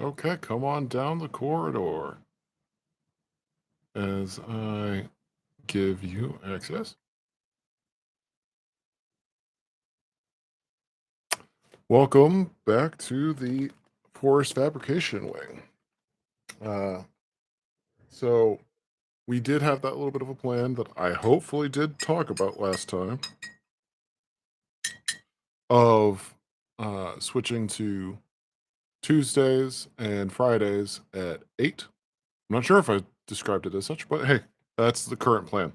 Okay, come on down the corridor as I give you access. Welcome back to the Forest Fabrication Wing. Uh, so we did have that little bit of a plan that I hopefully did talk about last time of switching to Tuesdays and Fridays at 8. I'm not sure if I described it as such, but hey, that's the current plan.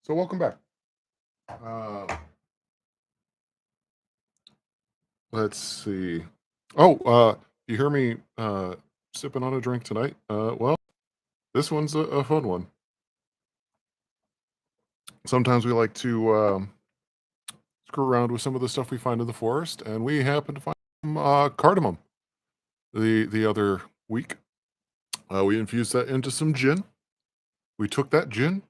So welcome back. Let's see. Oh, you hear me sipping on a drink tonight? Well, this one's a fun one. Sometimes we like to screw around with some of the stuff we find in the forest, and we happen to find some cardamom the other week. We infused that into some gin. We took that gin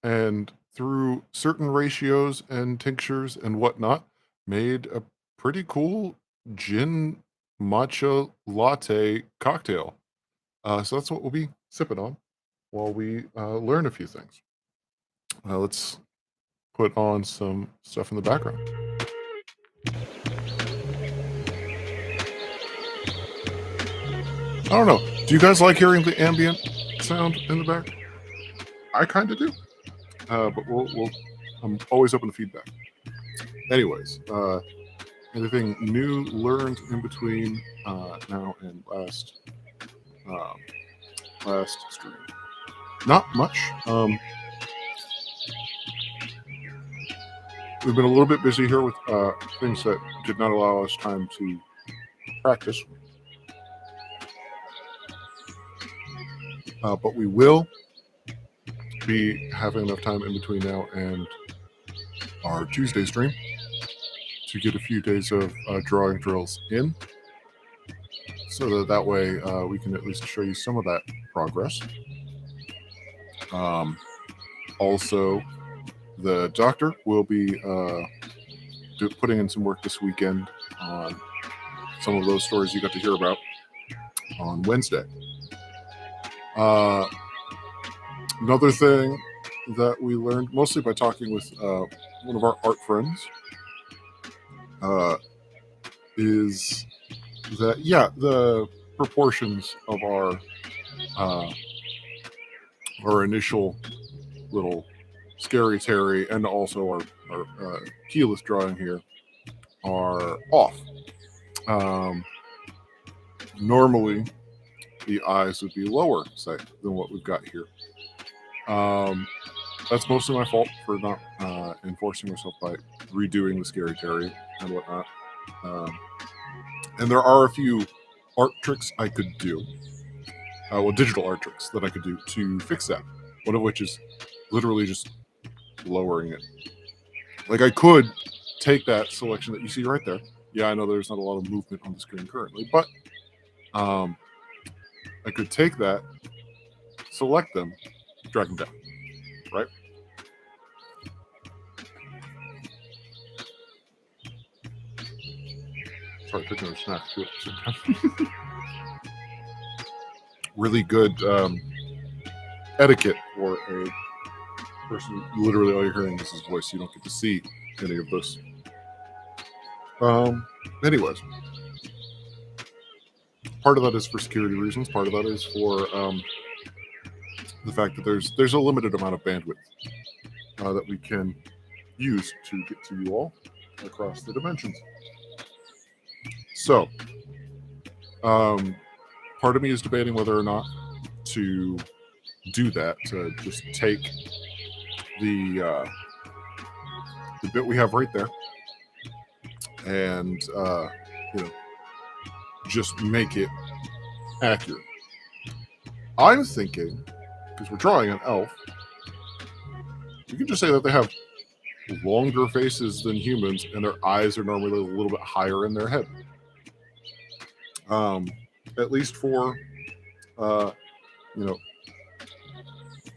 and through certain ratios and tinctures and whatnot, made a pretty cool gin matcha latte cocktail. So that's what we'll be sipping on while we learn a few things. Let's put on some stuff in the background. I don't know. Do you guys like hearing the ambient sound in the back? I kind of do. But I'm always open to feedback. Anyways, anything new learned in between now and last stream? Not much. We've been a little bit busy here with things that did not allow us time to practice. But we will be having enough time in between now and our Tuesday stream to get a few days of drawing drills in, so that way we can at least show you some of that progress. Also, the doctor will be putting in some work this weekend on some of those stories you got to hear about on Wednesday. Another thing that we learned, mostly by talking with one of our art friends, is that, the proportions of our initial little Scary Terry and also our keyless drawing here are off. Normally, the eyes would be lower, say, than what we've got here. That's mostly my fault for not enforcing myself by redoing the Scary Terry and whatnot. And there are a few art tricks I could do. Digital art tricks that I could do to fix that. One of which is literally just lowering it. Like, I could take that selection that you see right there. Yeah, I know there's not a lot of movement on the screen currently, but I could take that, select them, drag them down, right? Sorry, taking a snack too at the same time. Really good etiquette for a person. Literally, all you're hearing is his voice. You don't get to see any of this. Anyways, part of that is for security reasons. Part of that is for the fact that there's a limited amount of bandwidth that we can use to get to you all across the dimensions. So, part of me is debating whether or not to do that, to just take the bit we have right there and just make it accurate. I'm thinking, because we're drawing an elf, you can just say that they have longer faces than humans and their eyes are normally a little bit higher in their head. At least for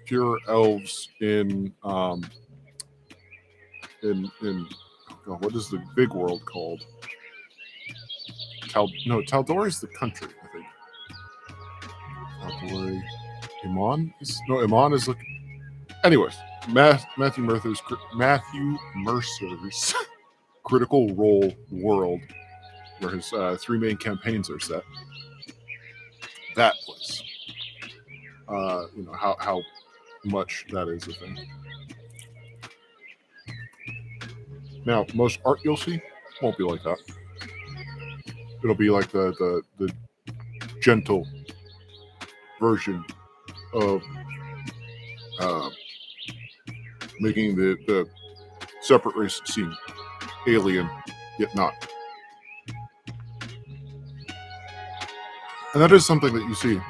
pure elves in oh God, what is the big world called? Tal'Dorei is the country, I think. Tal'Dorei. Iman is like. Anyways, Matthew Mercer's Critical Role world, where his 3 main campaigns are set. That place. How much that is a thing. Now, most art you'll see won't be like that. It'll be like the gentle version of making the separate race seem alien, yet not. And that is something that you see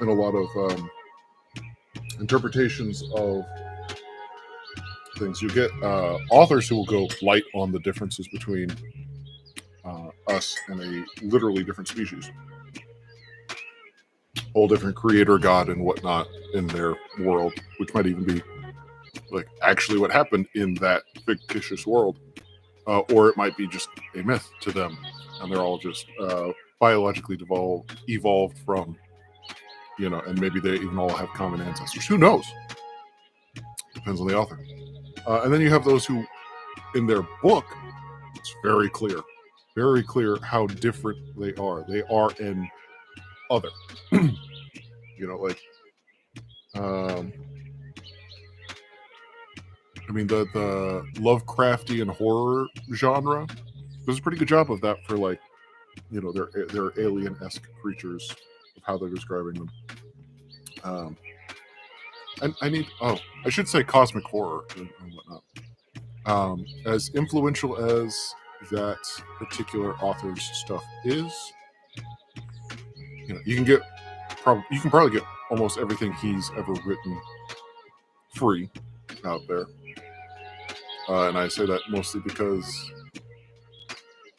in a lot of interpretations of things. You get authors who will go light on the differences between us and a literally different species. Whole different creator god and whatnot in their world, which might even be like actually what happened in that fictitious world. Or it might be just a myth to them, and they're all just biologically evolved from, and maybe they even all have common ancestors. Who knows? Depends on the author. And then you have those who, in their book, it's very clear how different they are. They are an other. The Lovecraftian horror genre does a pretty good job of that for their alien-esque creatures, of how they're describing them. I should say cosmic horror and whatnot. As influential as that particular author's stuff is, you can probably get almost everything he's ever written free out there. And I say that mostly because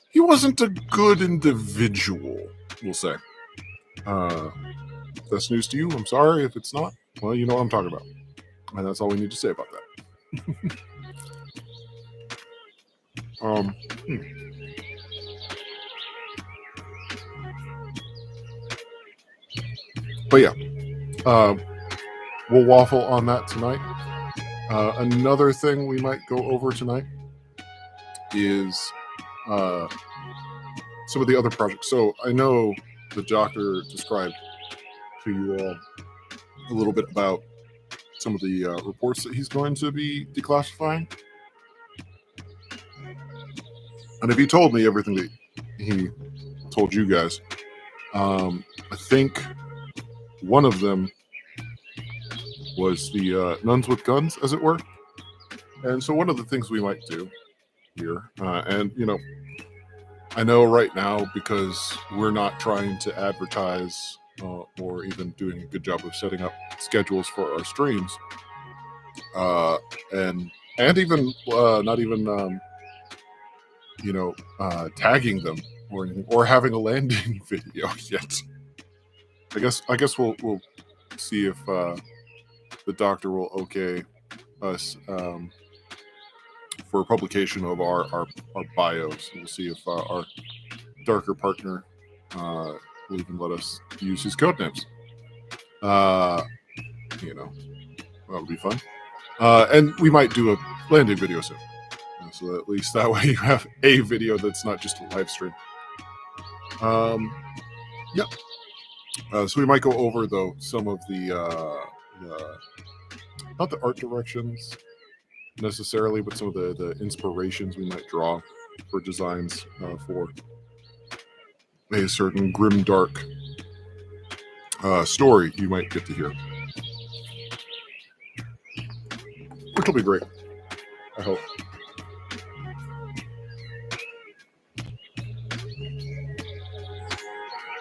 he wasn't a good individual, we'll say. If that's news to you, I'm sorry. If it's not, well, you know what I'm talking about. And that's all we need to say about that. But yeah, we'll waffle on that tonight. Another thing we might go over tonight is some of the other projects. So I know the doctor described to you all a little bit about some of the reports that he's going to be declassifying. And if he told me everything that he told you guys, I think one of them was the nuns with guns, as it were. And so one of the things we might do here, and I know right now, because we're not trying to advertise or even doing a good job of setting up schedules for our streams, and even not even tagging them or anything, or having a landing video yet. I guess we'll see if the doctor will okay us for publication of our bios. We'll see if our darker partner will even let us use his code names. That would be fun. And we might do a landing video soon. So at least that way you have a video that's not just a live stream. Yep. So we might go over, though, some of the not the art directions necessarily, but some of the inspirations we might draw for designs for a certain grim, dark story you might get to hear. Which will be great, I hope.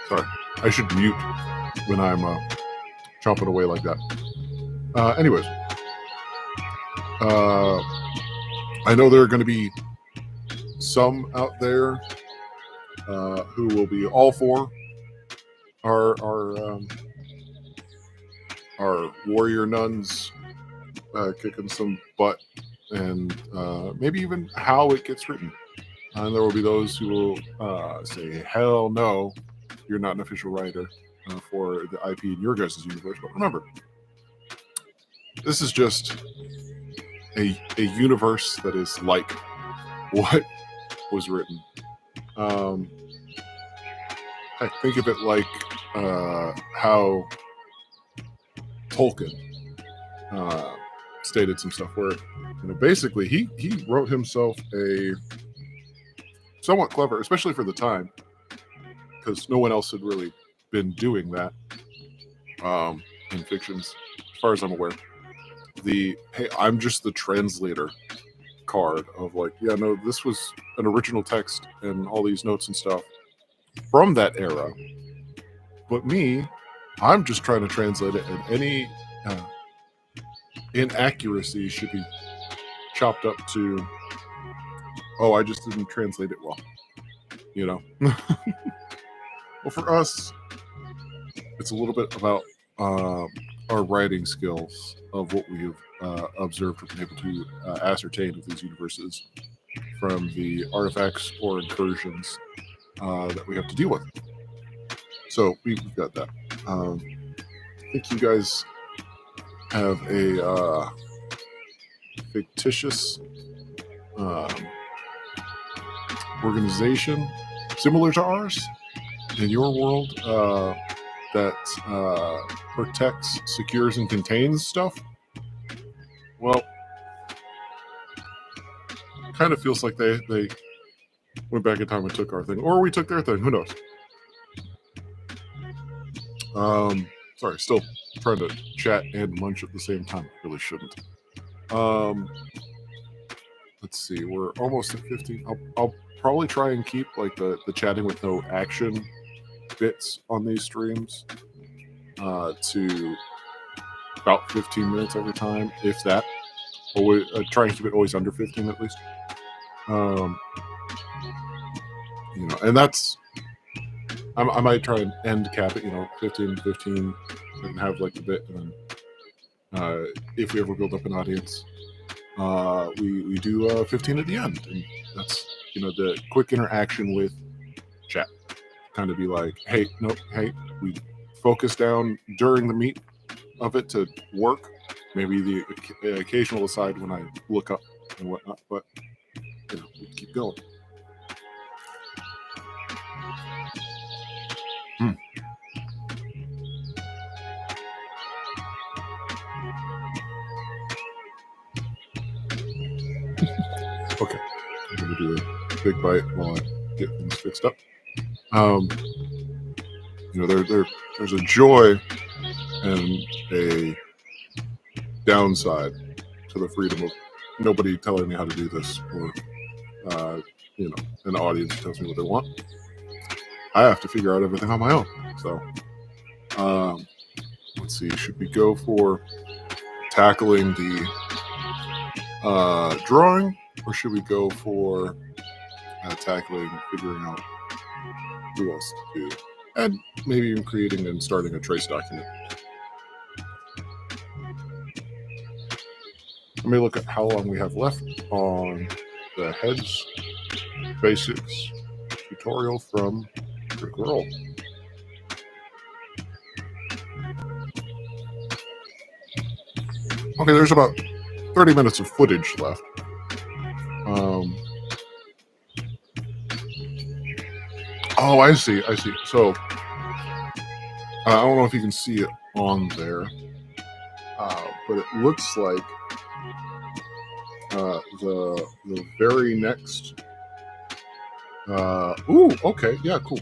Sorry, I should mute when I'm chomping away like that. Anyways, I know there are going to be some out there who will be all for our warrior nuns kicking some butt, and maybe even how it gets written. And there will be those who will say, hell no, you're not an official writer for the IP in your guys' universe. But remember, this is just a universe that is like what was written. I think of it like how Tolkien stated some stuff where, basically he wrote himself a somewhat clever, especially for the time, because no one else had really been doing that in fictions, as far as I'm aware. Hey, I'm just the translator card of like, yeah, no, this was an original text and all these notes and stuff from that era, but me, I'm just trying to translate it, and any inaccuracy should be chopped up to, oh, I just didn't translate it well, Well, for us, it's a little bit about our writing skills of what we have observed or been able to ascertain of these universes from the artifacts or incursions that we have to deal with. So we've got that. I think you guys have a fictitious organization similar to ours in your world that protects, secures, and contains stuff. Well, kind of feels like they went back in time and took our thing, or we took their thing. Who knows? Sorry, still trying to chat and munch at the same time. Really shouldn't. Let's see. We're almost at 15. I'll probably try and keep like the chatting with no action bits on these streams to about 15 minutes every time, if that. Always try and keep it always under 15 at least. And that's I might try and end cap it, 15, and have like the bit, and then if we ever build up an audience, we do 15 at the end, and that's the quick interaction with chat. Kind of be like, hey, nope, hey, we focus down during the meat of it to work. Maybe the occasional aside when I look up and whatnot, but we keep going. Okay, I'm gonna do a big bite while I get things fixed up. There's a joy and a downside to the freedom of nobody telling me how to do this, or an audience tells me what they want. I have to figure out everything on my own. So, let's see. Should we go for tackling the drawing, or should we go for tackling figuring out who else to do, and maybe even creating and starting a trace document? Let me look at how long we have left on the heads basics tutorial from Critical Role. Okay, there's about 30 minutes of footage left. Oh, I see. So, I don't know if you can see it on there, but it looks like the very next. Okay, yeah, cool.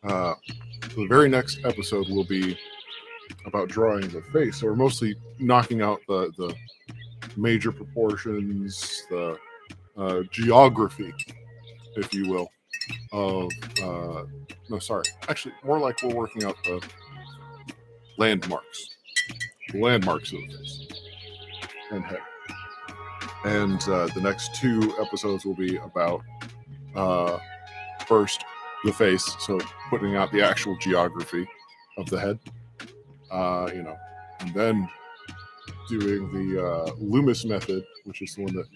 The very next episode will be about drawing the face. So we're mostly knocking out the major proportions, the geography, if you will, of no, sorry, actually more like we're working out the landmarks of the face and head. And the next two episodes will be about first the face, so putting out the actual geography of the head, and then doing the Loomis method, which is the one that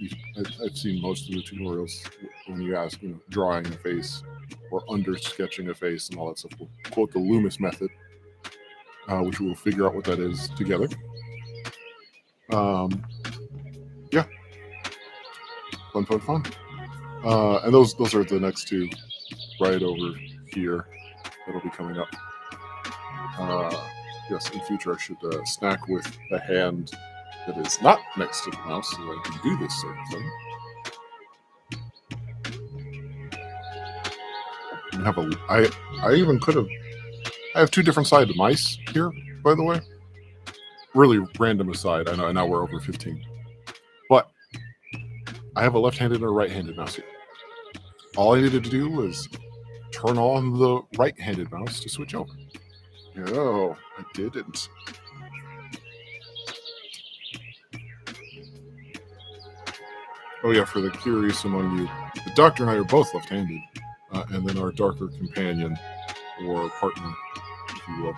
I've seen most of the tutorials when you ask, drawing a face or under sketching a face and all that stuff. We'll quote the Loomis method, which we'll figure out what that is together. Yeah, fun. And those are the next two right over here that'll be coming up. Yes, in future I should snack with a hand that is not next to the mouse so I can do this sort of thing. I even could have. I have two different sided mice here, by the way. Really random aside. I know now we're over 15, but I have a left-handed and a right-handed mouse here. All I needed to do was turn on the right-handed mouse to switch over. No, I didn't. Oh yeah, for the curious among you, the doctor and I are both left-handed, and then our darker companion, or partner, if you will,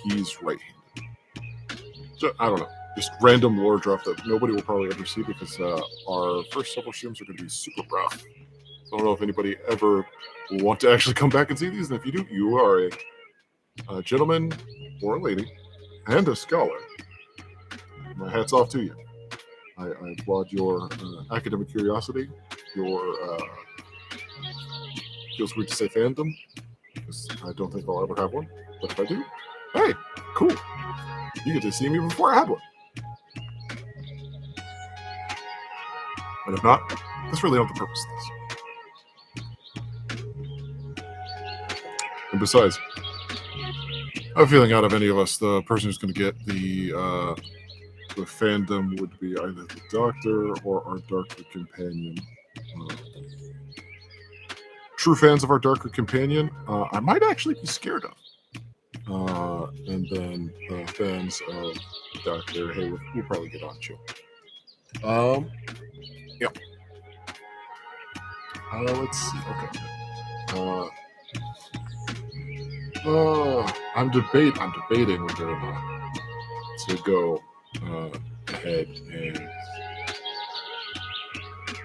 he's right-handed. So, I don't know, just random lore drop that nobody will probably ever see because our first several streams are going to be super rough. So I don't know if anybody ever will want to actually come back and see these, and if you do, you are a gentleman or a lady and a scholar. My hat's off to you. I applaud your academic curiosity, your feels weird to say fandom, because I don't think I'll ever have one. But if I do, hey, cool. You get to see me before I had one. And if not, that's really not the purpose of this. And besides, I have a feeling out of any of us, the person who's going to get the fandom would be either the doctor or our darker companion. True fans of our darker companion, I might actually be scared of. And then fans of the doctor, hey, we'll probably get on chill. Yeah. Let's see. Okay. I'm debating whether or not to go ahead and.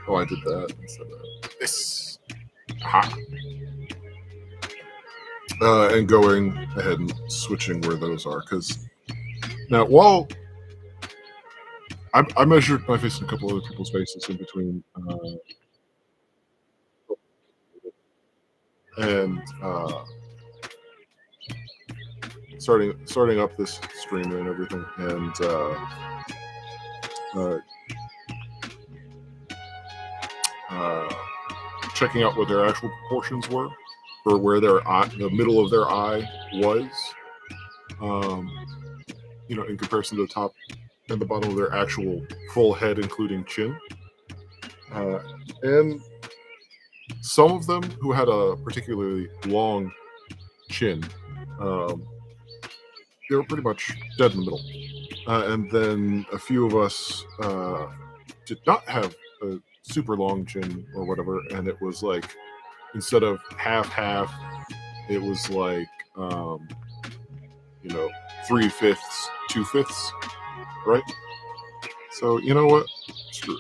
Oh, I did that instead of this. Aha. And going ahead and switching where those are, because now while I measured my face in a couple other people's faces in between, and starting up this stream and everything, and checking out what their actual proportions were, or where their eye, the middle of their eye was, in comparison to the top and the bottom of their actual full head, including chin. And some of them who had a particularly long chin, they were pretty much dead in the middle. And then a few of us did not have a super long chin or whatever, and it was like, instead of half, it was like, 3/5, 2/5, right? So, you know what? Screw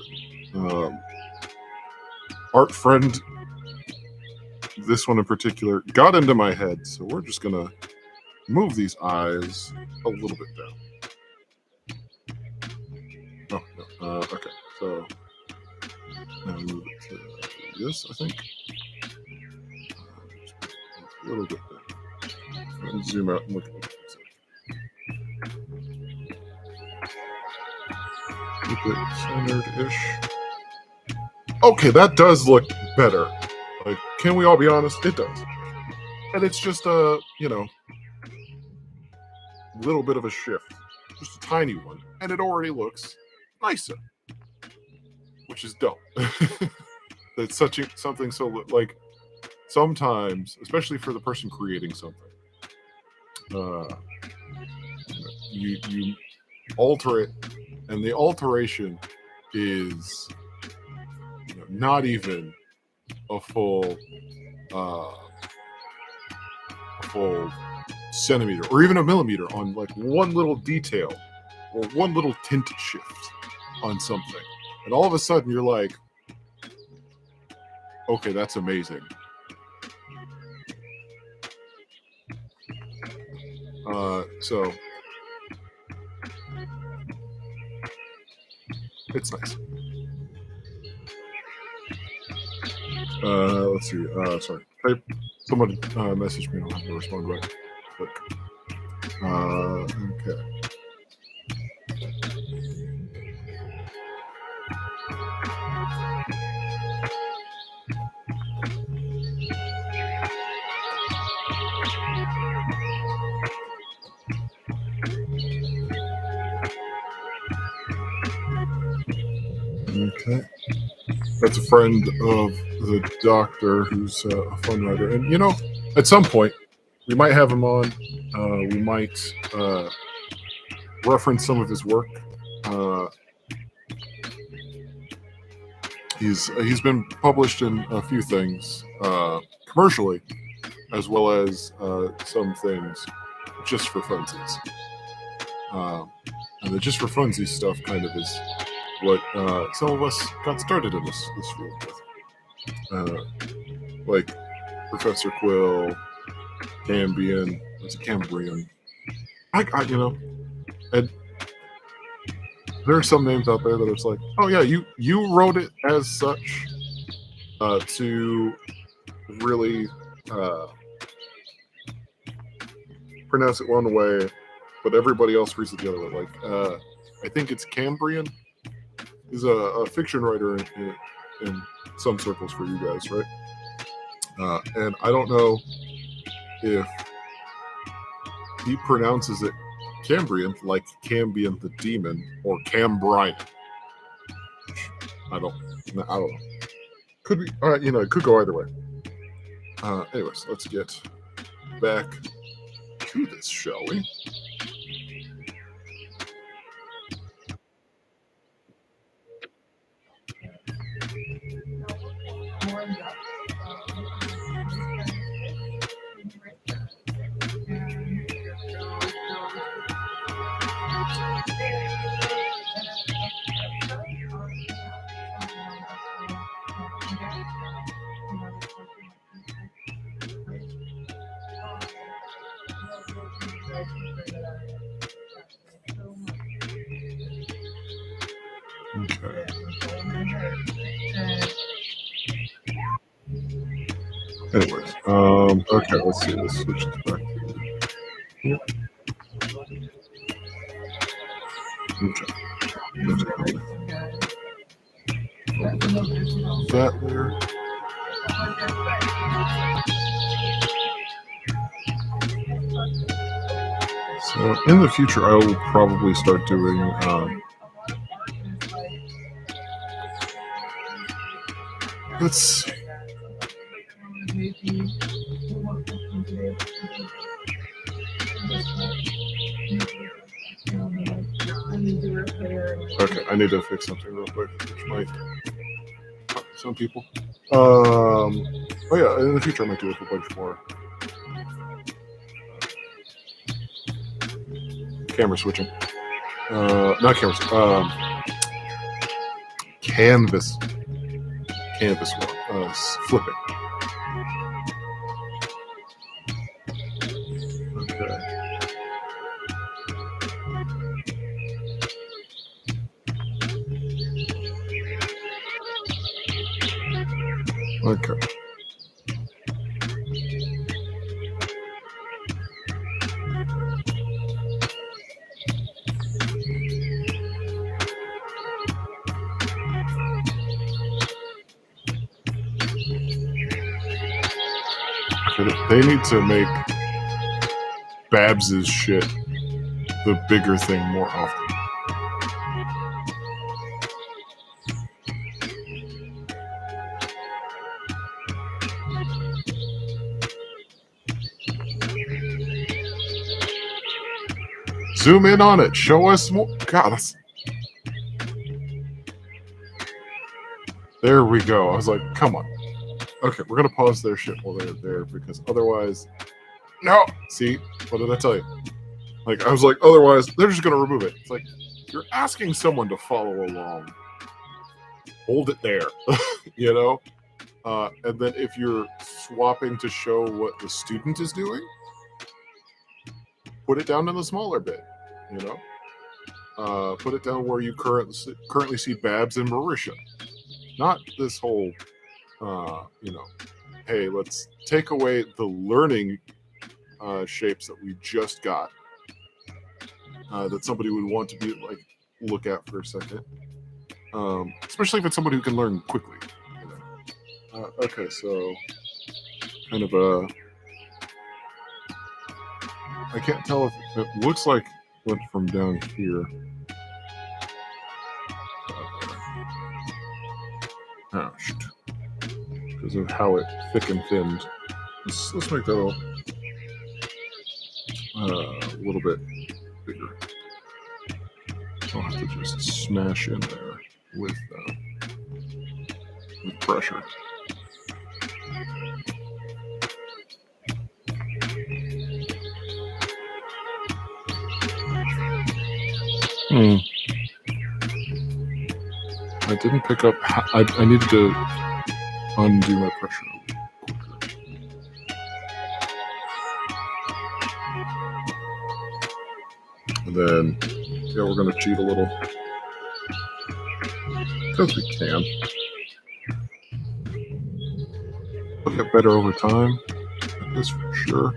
it. Art friend, this one in particular, got into my head, so we're just gonna move these eyes a little bit down. Oh, no. Okay, so now move it to this, I think. A little bit down. And zoom out and look at it. Keep it centered-ish. Okay, that does look better. Like, can we all be honest? It does. And it's just a, little bit of a shift. Just a tiny one. And it already looks nicer. Which is dope. It's something so, like, sometimes, especially for the person creating something, you alter it, and the alteration is not even a full centimeter or even a millimeter on like one little detail, or one little tint shift on something, and all of a sudden you're like, okay, that's amazing. So it's nice. Let's see. Sorry. Someone messaged me. I don't have to respond right. Click. Okay. Okay. That's a friend of the doctor who's a fun writer. And, you know, at some point, we might have him on. We might reference some of his work. He's been published in a few things commercially, as well as some things just for funsies. And the just for funsies stuff kind of is what some of us got started in this field with. Like Professor Quill, Cambion, it's a Cambrian. You know, and there are some names out there that it's like, oh yeah, you wrote it as such to really pronounce it one way, but everybody else reads it the other way. Like I think it's Cambrian. He's a fiction writer in some circles for you guys, right? And I don't know if he pronounces it Cambrian, like Cambion the demon, or Cambrian. I don't know. Could be. All right, you know, it could go either way. Anyways, let's get back to this, shall we? Okay. Anyways, okay, let's see. Let's switch this back. Yep. Okay. That there. So in the future, I will probably start doing let's see. Okay, I need to fix something real quick, which might some people. Oh yeah, in the future I might do a bunch more camera switching. Not cameras. Canvas work. Flipping. Okay. Okay. They need to make Babs's shit the bigger thing more often. Zoom in on it. Show us more. God, that's... There we go. I was like, come on. Okay, we're going to pause their shit while they're there because otherwise... No! See? What did I tell you? Like, I was like, otherwise, they're just going to remove it. It's like, you're asking someone to follow along. Hold it there, you know? And then if you're swapping to show what the student is doing, put it down in the smaller bit, you know? Put it down where you currently see Babs and Marisha. Not this whole, you know, hey, let's take away the learning shapes that we just got. That somebody would want to be like look at for a second, especially if it's somebody who can learn quickly. You know? Okay, so kind of a. I can't tell if it looks like it went from down here. Oh, shoot. Because of how it thick and thinned. Let's make that a little bit bigger. I'll have to just smash in there with pressure. I didn't pick up. I needed to undo my pressure. And then, yeah, we're going to cheat a little. Because we can. It'll get better over time. That's for sure.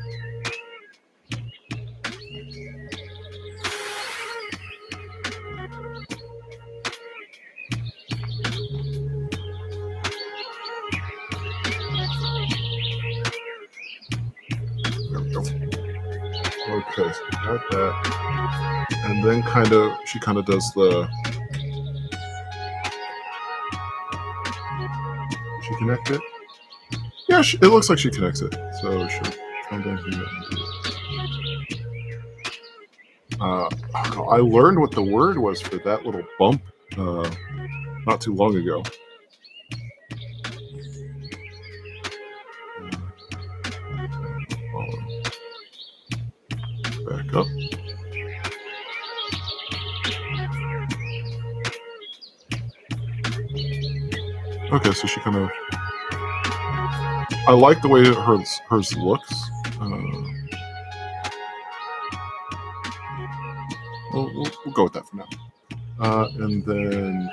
There we go. Okay, so got that. And then she kind of does the. Did she connect it? Yeah, it looks like she connects it. So she'll come down here and do it. I learned what the word was for that little bump not too long ago. Back up. Okay, so she kind of. I like the way hers looks. We'll go with that for now. And then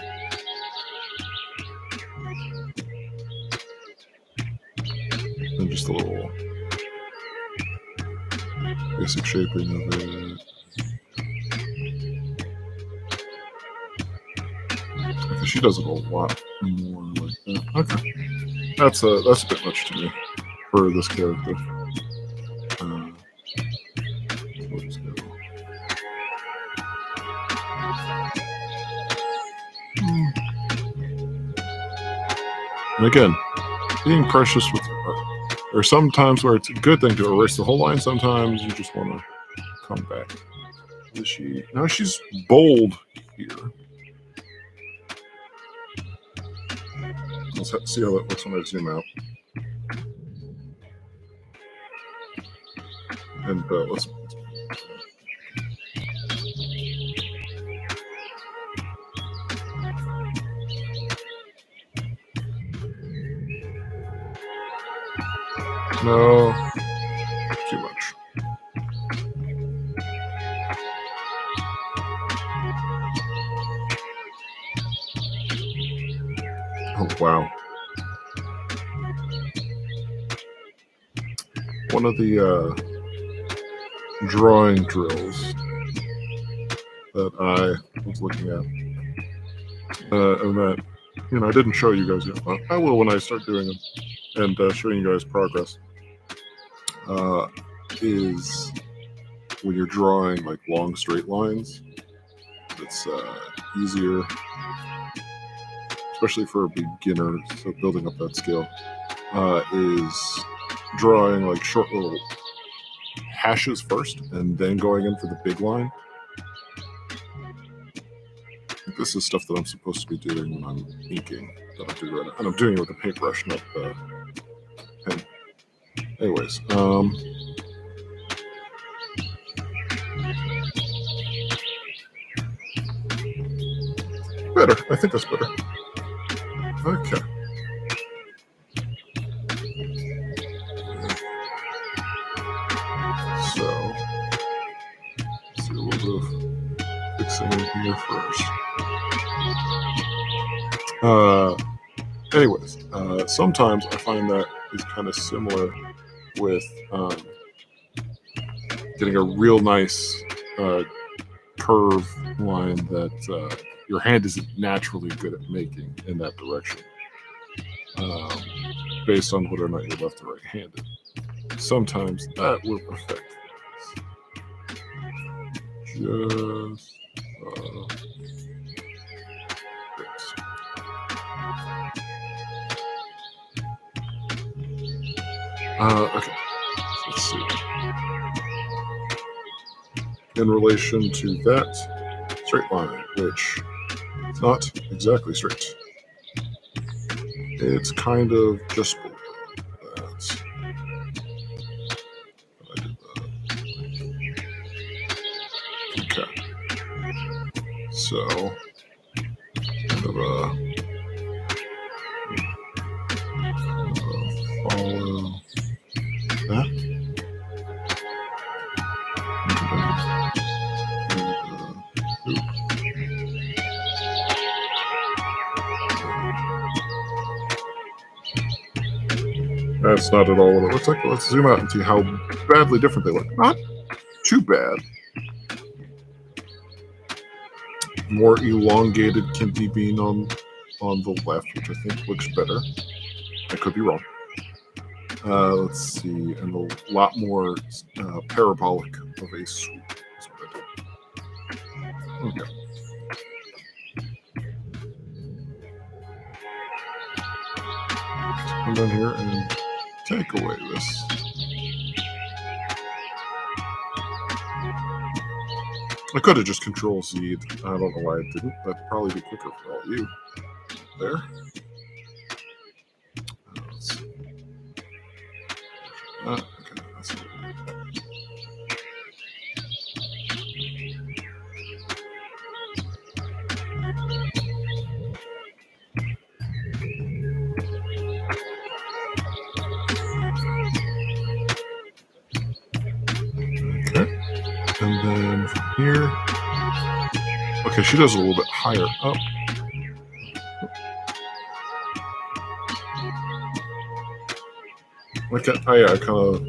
just a little basic shaping of it. Okay, she does it a lot more like that. Okay, that's a bit much to me for this character. We'll just go. And again, being precious with or sometimes where it's a good thing to erase the whole line, sometimes you just want to come back. Now she's bold here. Let's see how that looks when I zoom out. And let's. No, too much. Oh, wow. One of the drawing drills that I was looking at, and that, I didn't show you guys yet, but I will when I start doing them and showing you guys progress, is when you're drawing like long straight lines, it's easier, especially for a beginner, so building up that skill, is drawing like short little hashes first and then going in for the big line. This is stuff that I'm supposed to be doing when I'm inking, that I'm doing right now. And I'm doing it with a paintbrush, not the pen. Anyways, better. I think that's better. Okay. So, let's do a little bit of fixing in here first. Anyways, sometimes I find that is kind of similar with getting a real nice curve line that your hand isn't naturally good at making in that direction, based on whether or not you're left or right-handed. Sometimes that will affect things. Just okay, so let's see. In relation to that straight line, which is not exactly straight. It's kind of just below that. I did that. Okay. So, kind of follow that. That's not at all what it looks like. Let's zoom out and see how badly different they look. Not too bad. More elongated Kinty bean on the left, which I think looks better. I could be wrong. Let's see, and a lot more parabolic of a swoop. Okay. Come down here and take away this. I could have just Control-Z'd. I don't know why I didn't. That'd probably be quicker for all you. There. Let's see. Okay, that's it. Okay. And then from here. Okay, she does a little bit higher up. Okay, oh yeah, I kind of.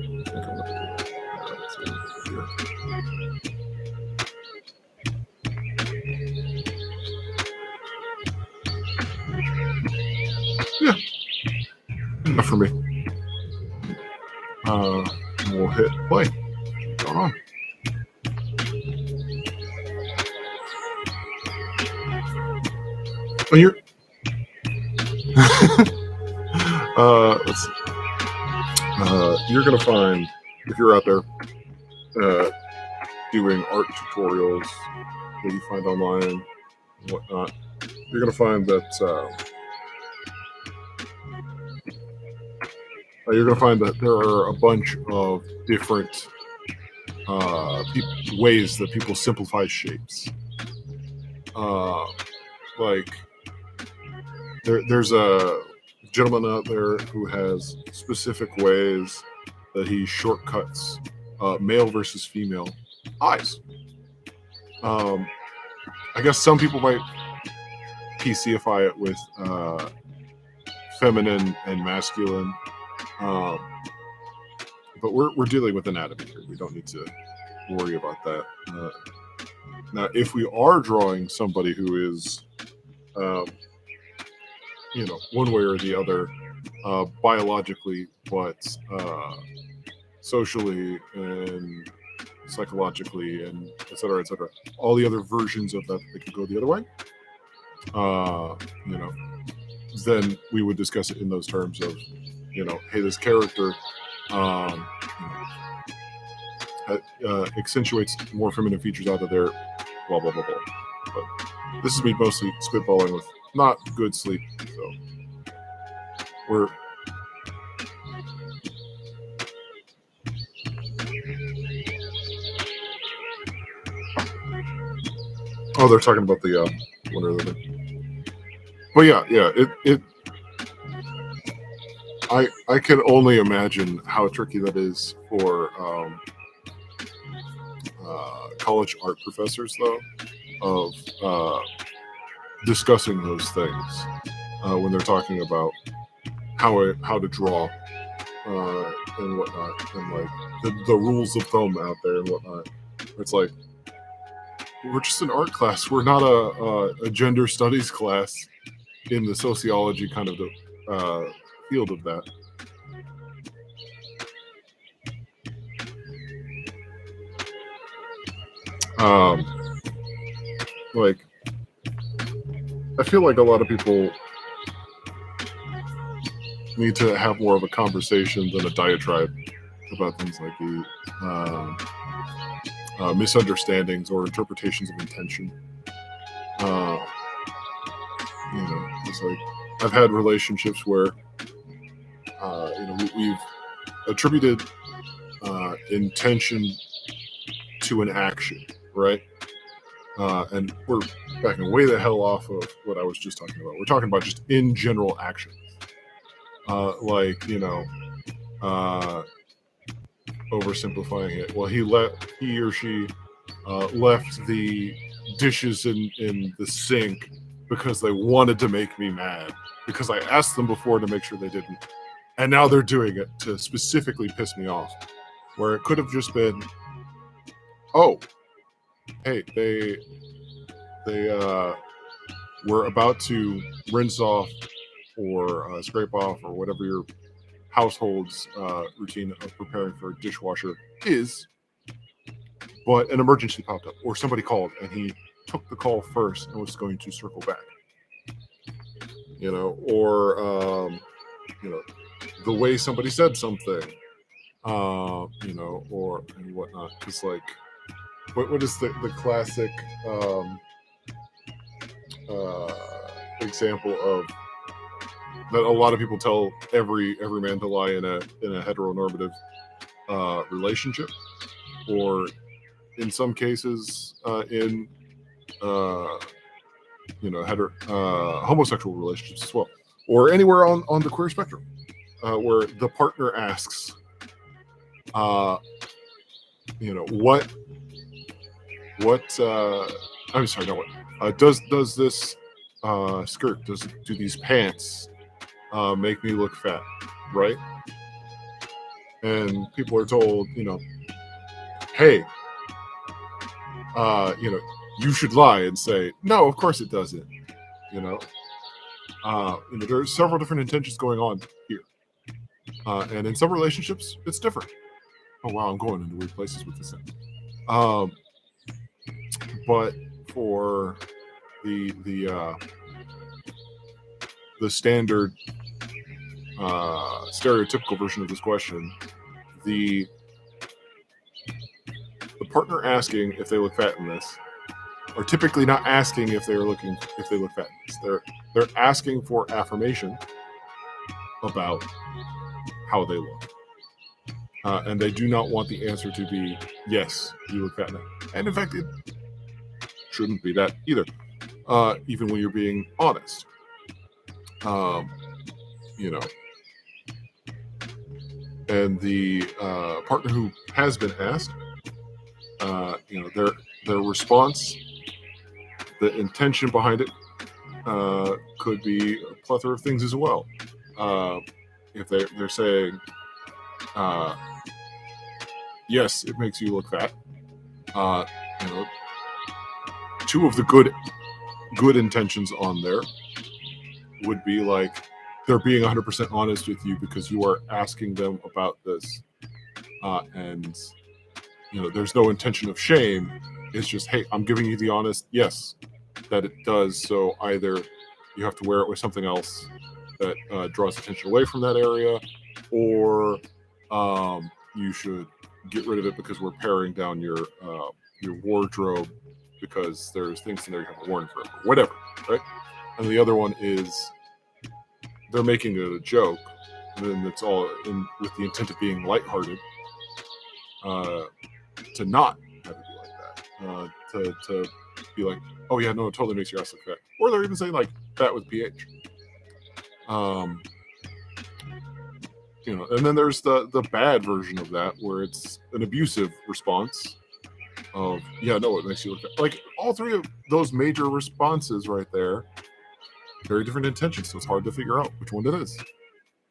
Yeah, enough for me. We'll hit play. What's going on? Oh, you're. Let's see. You're gonna find, if you're out there doing art tutorials that you find online and whatnot, you're gonna find that there are a bunch of different ways that people simplify shapes. Like there's a gentleman out there who has specific ways that he shortcuts male versus female eyes. I guess some people might PCify it with feminine and masculine, but we're dealing with anatomy here. We don't need to worry about that. Now, if we are drawing somebody who is, one way or the other, biologically, but socially and psychologically and et cetera, all the other versions of that could go the other way, then we would discuss it in those terms of, hey, this character accentuates more feminine features out of their blah, blah, blah, blah. But this is me mostly spitballing with not good sleep, so we're... Oh, they're talking about the Wonder Woman. but yeah, it I can only imagine how tricky that is for college art professors, though, of discussing those things when they're talking about how to draw and whatnot, and like the rules of thumb out there and whatnot. It's like, we're just an art class. We're not a gender studies class in the sociology kind of the field of that. Like, I feel like a lot of people need to have more of a conversation than a diatribe about things like the misunderstandings or interpretations of intention. It's like, I've had relationships where we've attributed intention to an action, right? And we're backing way the hell off of what I was just talking about. We're talking about just in general action. Like, oversimplifying it. Well, he or she left the dishes in the sink because they wanted to make me mad, because I asked them before to make sure they didn't, and now they're doing it to specifically piss me off, where it could have just been, oh, hey, they were about to rinse off or scrape off or whatever your household's routine of preparing for a dishwasher is, but an emergency popped up or somebody called and he took the call first and was going to circle back, or the way somebody said something, or and whatnot. Because like, what is the classic example of that a lot of people tell every man to lie in a heteronormative relationship, or in some cases in homosexual relationships as well, or anywhere on the queer spectrum, where the partner asks, what I'm sorry, no, what does this skirt, do these pants make me look fat, right? And people are told, hey, you should lie and say, no, of course it doesn't. There are several different intentions going on here. And in some relationships, it's different. Oh, wow, I'm going into weird places with this thing. But for the standard stereotypical version of this question, the partner asking if they look fat in this are typically not asking if they look fat in this. They're asking for affirmation about how they look, and they do not want the answer to be, yes, you look fat in it. And in fact, it shouldn't be that either, even when you're being honest. And the partner who has been asked, their response, the intention behind it, could be a plethora of things as well. If they're saying, yes, it makes you look fat, two of the good intentions on there would be like, they're being 100% honest with you because you are asking them about this, and there's no intention of shame. It's just, hey, I'm giving you the honest yes that it does. So either you have to wear it with something else that draws attention away from that area, or you should get rid of it because we're paring down your wardrobe because there's things in there you haven't worn forever, whatever, right? And the other one is, they're making it a joke, and then it's all with the intent of being lighthearted, to not have it be like that, to be like, oh yeah, no, it totally makes your ass look fat. Or they're even saying like, fat with pH. And then there's the bad version of that where it's an abusive response of, yeah, no, it makes you look like all three of those major responses right there, very different intentions. So it's hard to figure out which one it is,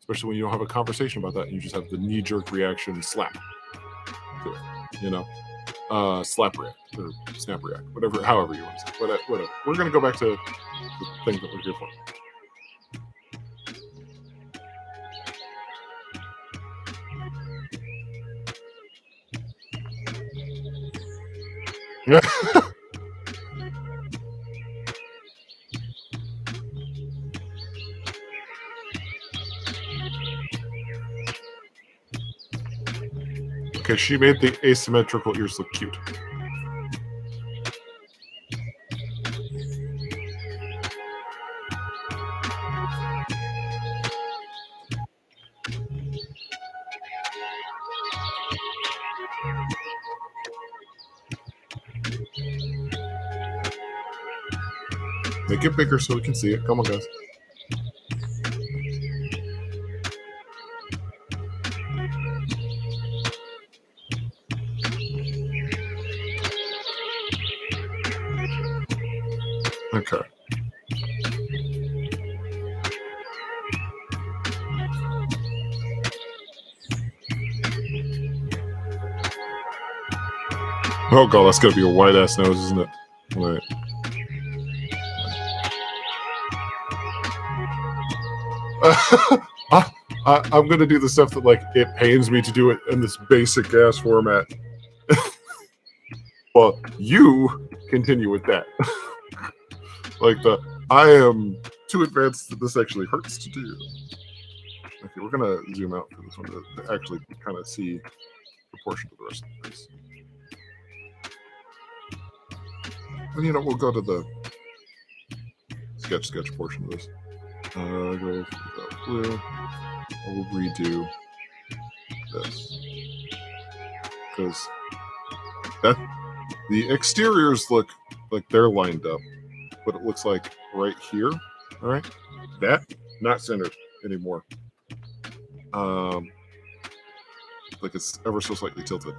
especially when you don't have a conversation about that and you just have the knee-jerk reaction slap to it, slap react or snap react, however you want to say it. But whatever. We're going to go back to the thing that we're here for. Yeah. Okay, she made the asymmetrical ears look cute. Make it bigger so we can see it. Come on, guys. Okay. Oh god, that's gonna be a white ass nose, isn't it? Right. I'm gonna do the stuff that like it pains me to do it in this basic ass format. Well, you continue with that. Like I am too advanced that this actually hurts to do. Okay, we're gonna zoom out for this one to actually kind of see proportion to the rest of the face. And we'll go to the sketch portion of this. Go for the blue. We'll redo this because the exteriors look like they're lined up, but it looks like right here, all right, that not centered anymore. Like it's ever so slightly tilted.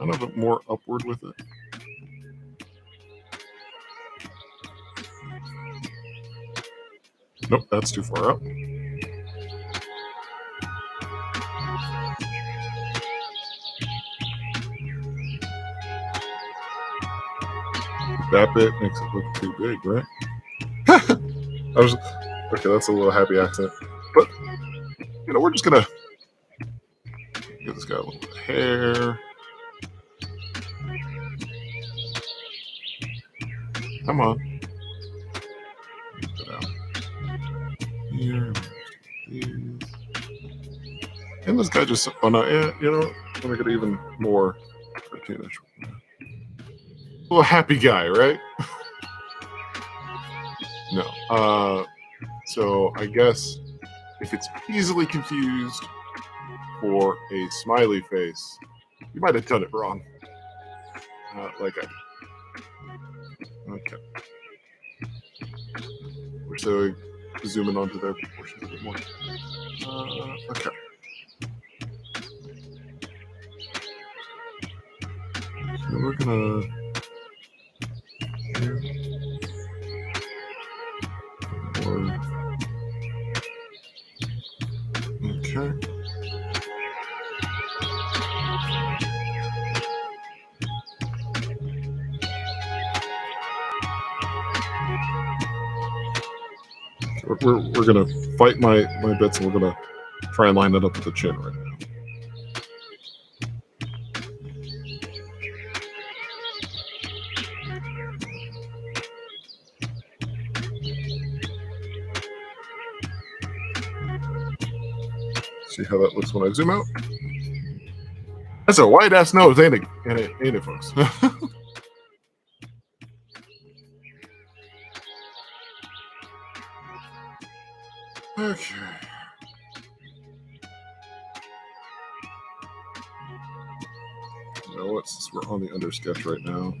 Kind of more upward with it. Nope, that's too far up. That bit makes it look too big, right? Okay, that's a little happy accent. But, we're just gonna give this guy a little bit of hair. Come on. Get out. Here. And this guy just, oh no, yeah, let me get even more cartoonish. Little happy guy, right? No. So I guess if it's easily confused for a smiley face, you might have done it wrong. Like I did. Okay. So zoom in onto their proportions a bit more. Okay. So we're gonna. Okay. We're gonna fight my bits, and we're gonna try and line that up with the chin right now. See how that looks when I zoom out? That's a white ass nose, ain't it, folks? Okay. You know what? since we're on the under sketch right now.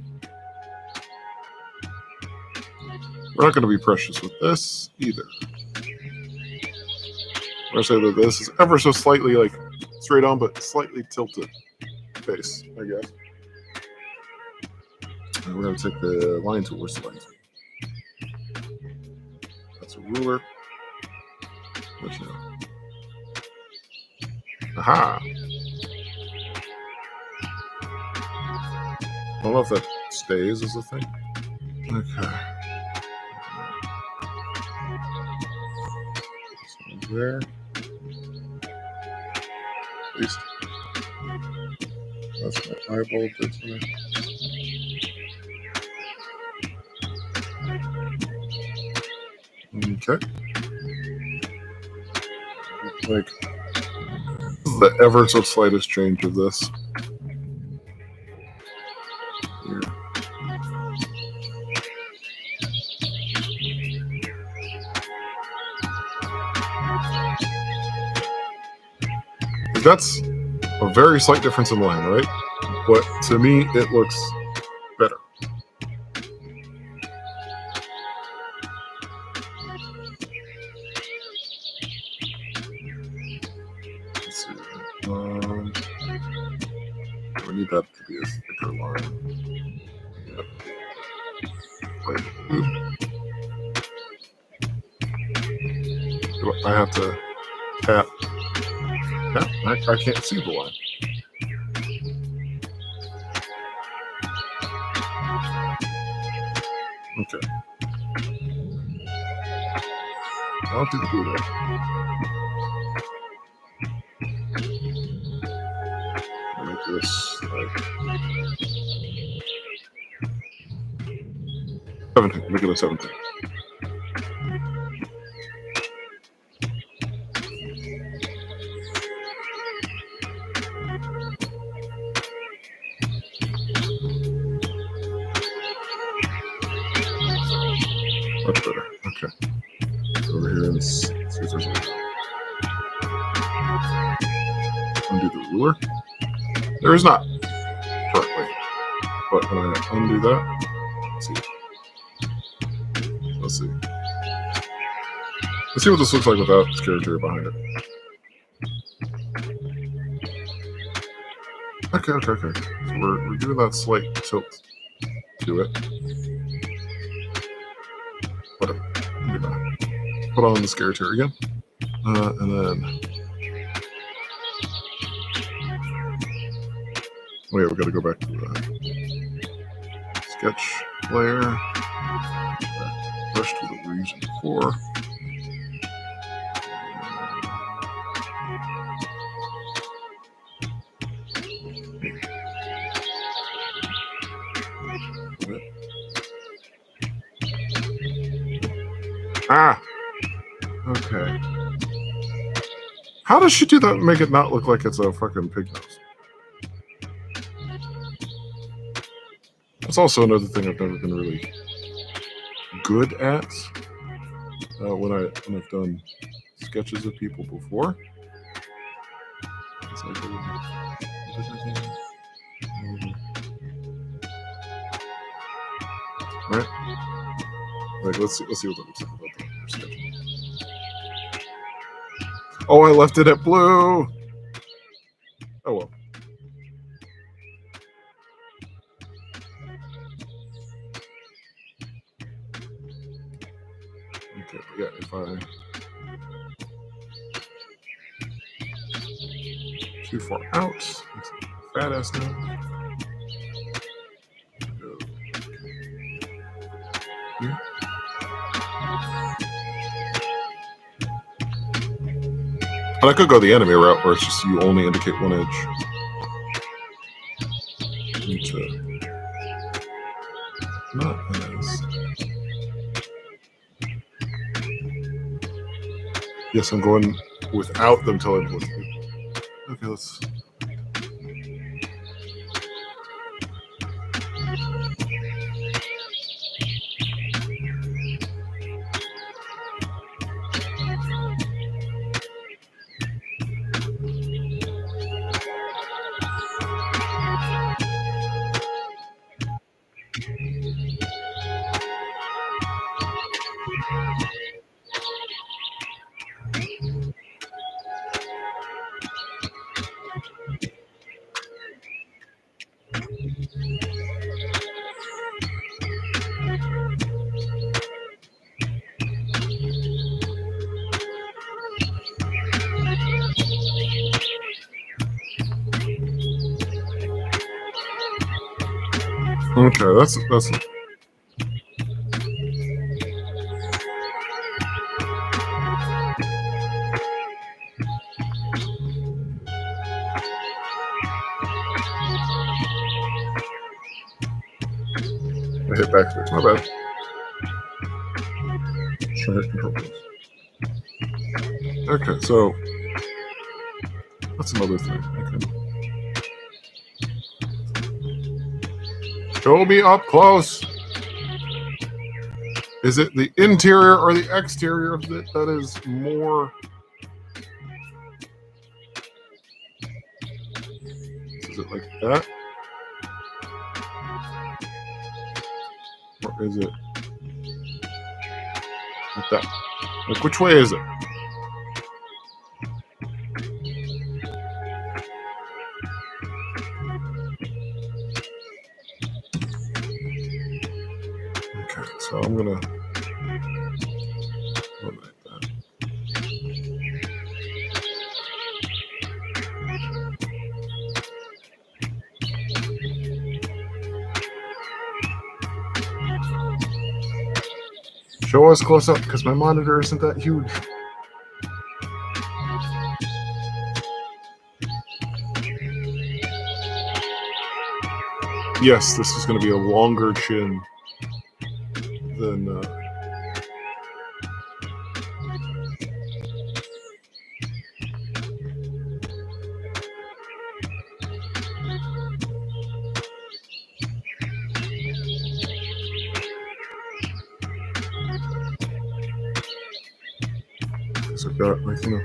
We're not going to be precious with this either. We're going to say that this is ever so slightly like straight on, but slightly tilted face, I guess. And we're going to take the line tool. Where's the line tool? That's a ruler. Which, aha! I don't know if that stays as a thing. Okay. So there. At least that's my eyeball bits in it. Okay. Like the ever so slightest change of this. Here. That's a very slight difference in line, right? But to me, it looks better. Let's see. We need that to be a thicker line. Yep. Wait. I have to tap. I can't see the line. Okay. I'll do the blue there. Make this like 17. Make it a 17. Much better. Okay. Over here and see if there's a undo the ruler. There is not currently. But when I undo that, let's see. Let's see. Let's see what this looks like without this character behind it. Okay. So we're doing that slight tilt to it. Whatever. Put on the character again. And then oh yeah, we got to go back to the sketch layer. Brush to the region 4. Ah! Okay. How does she do that and make it not look like it's a fucking pig nose? That's also another thing I've never been really good at when I've done sketches of people before. It's like, right? Like let's see what that looks like about the sketch. Oh, I left it at blue. Oh well. Okay, but yeah, if I too far out, it's a fat ass now. Go here. And I could go the enemy route where it's just you only indicate one edge. Not as. Yes, I'm going without them telling me what to do. Okay, let's. Okay, that's I hit backspace. My bad. Trying to control this. Okay, so that's another thing. Okay. Show me up close. Is it the interior or the exterior of it that is more? Is it like that? Or is it like that? Like which way is it? Okay, so I'm gonna eliminate that. Show us close up because my monitor isn't that huge. Yes, this is going to be a longer chin than. Because I've got like oh.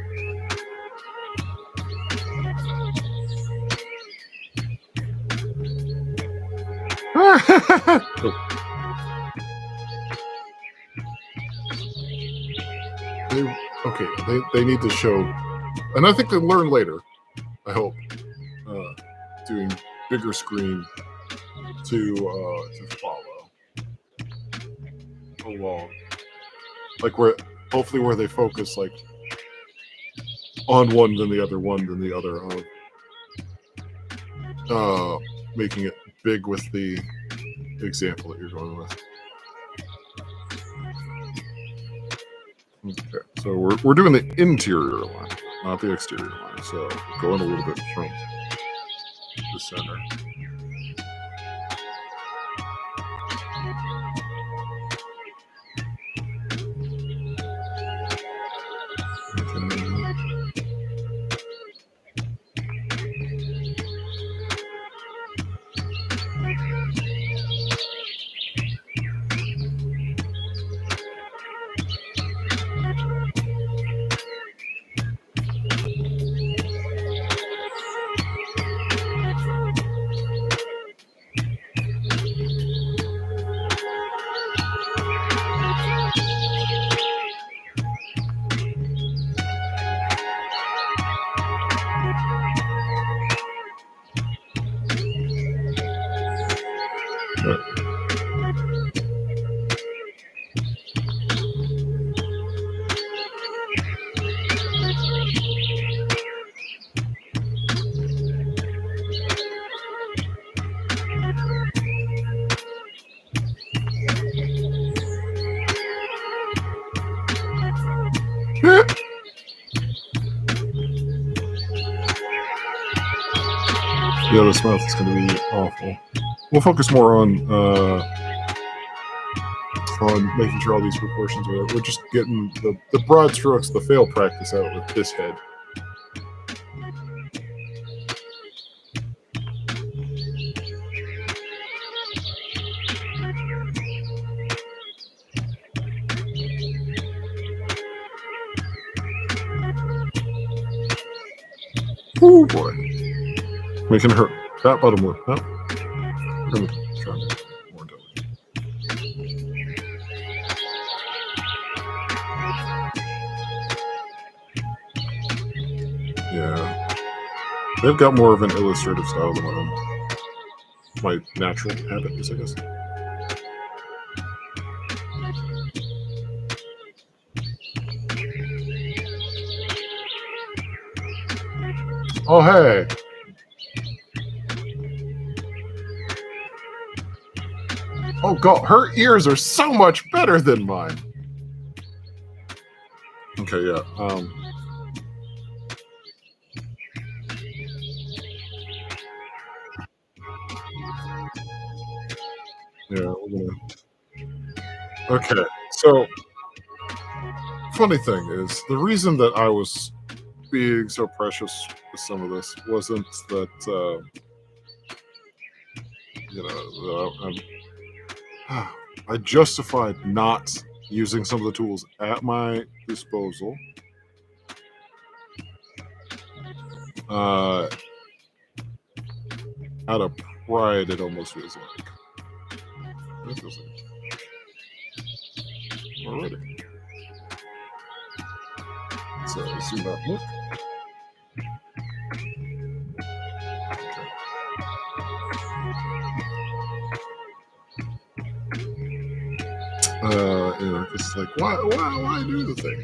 They need to show, and I think they'll learn later. I hope doing bigger screen to follow along, like where hopefully where they focus like on one then the other, one then the other, making it big with the example that you're going with. Okay, so we're doing the interior line, not the exterior line. So going a little bit from the center. Yeah, this mouth is going to be awful. We'll focus more on making sure all these proportions are. We're just getting the broad strokes, the fail practice out with this head. Oh boy, making her that bottom one. No, we're gonna try more delicate. Yeah. They've got more of an illustrative style than my natural habit is, I guess. Oh, hey. Oh, God. Her ears are so much better than mine. Okay, yeah. Yeah, we're gonna... Okay, so funny thing is, the reason that I was being so precious with some of this wasn't that, I justified not using some of the tools at my disposal. Out of pride, it almost feels like. It feels like already. So zoom out, look. It's like why do the thing?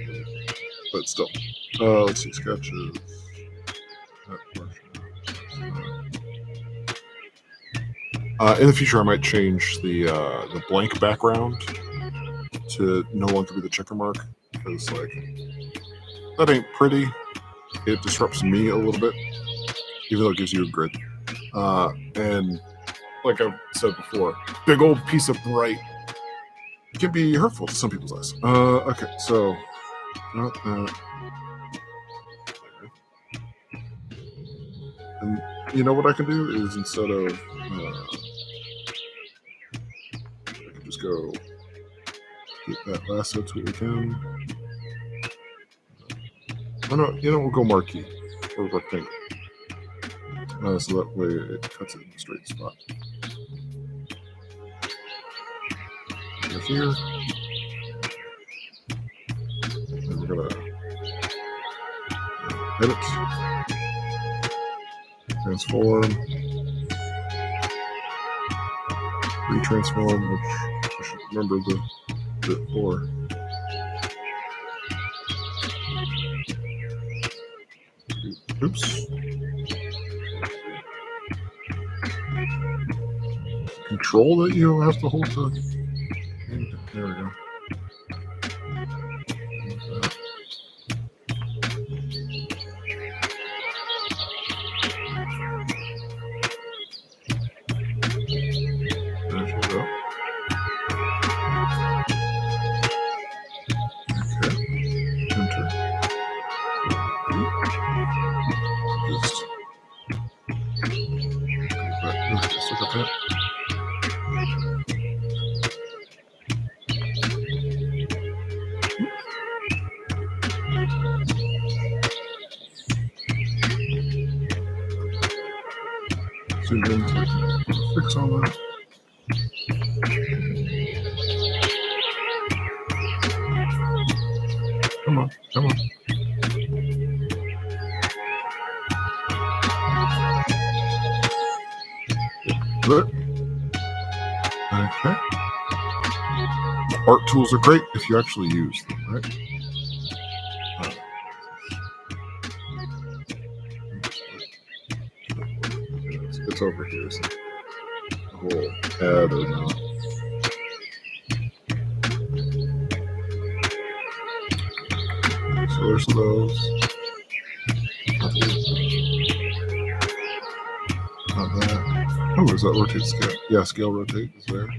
But still, let's see, sketches. In the future, I might change the blank background to no longer be the checker mark, because like that ain't pretty. It disrupts me a little bit, even though it gives you a grid. And like I've said before, big old piece of bright can be hurtful to some people's eyes. Okay, so not that. And you know what I can do is instead of I can just go get that lasso tool again. Oh no, we'll go marquee or rectangle. So that way it cuts it in a straight spot. Over here. And we're gonna edit, transform, retransform, which I should remember the bit for. Oops. Control that you have to hold the. There we go. There you go. Okay. Enter. Just look at that. Zoom in so I can fix all that. Come on. Good. Okay. Art tools are great if you actually use them, right? It's over here, so the whole add or not. So there's those. Not that. Oh, is that rotate scale? Yeah, scale rotate is there.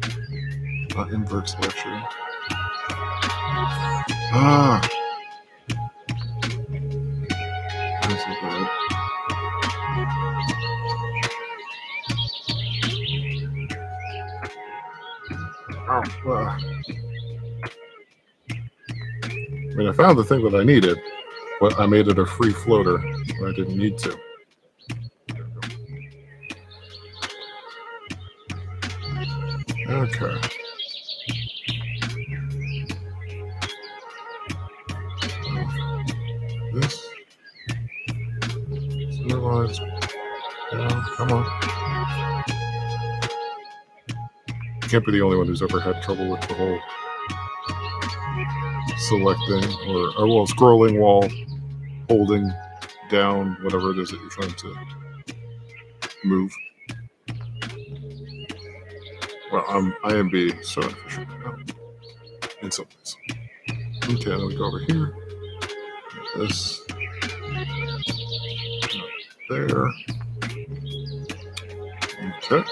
Invert selection. This is bad. Oh, I mean, I found the thing that I needed, but I made it a free floater when I didn't need to. Okay. This. lines. Come on. You can't be the only one who's ever had trouble with the whole selecting or well, scrolling while holding down whatever it is that you're trying to move. Well, I am being so efficient in some ways. Okay, then we go over here. This. There. Okay.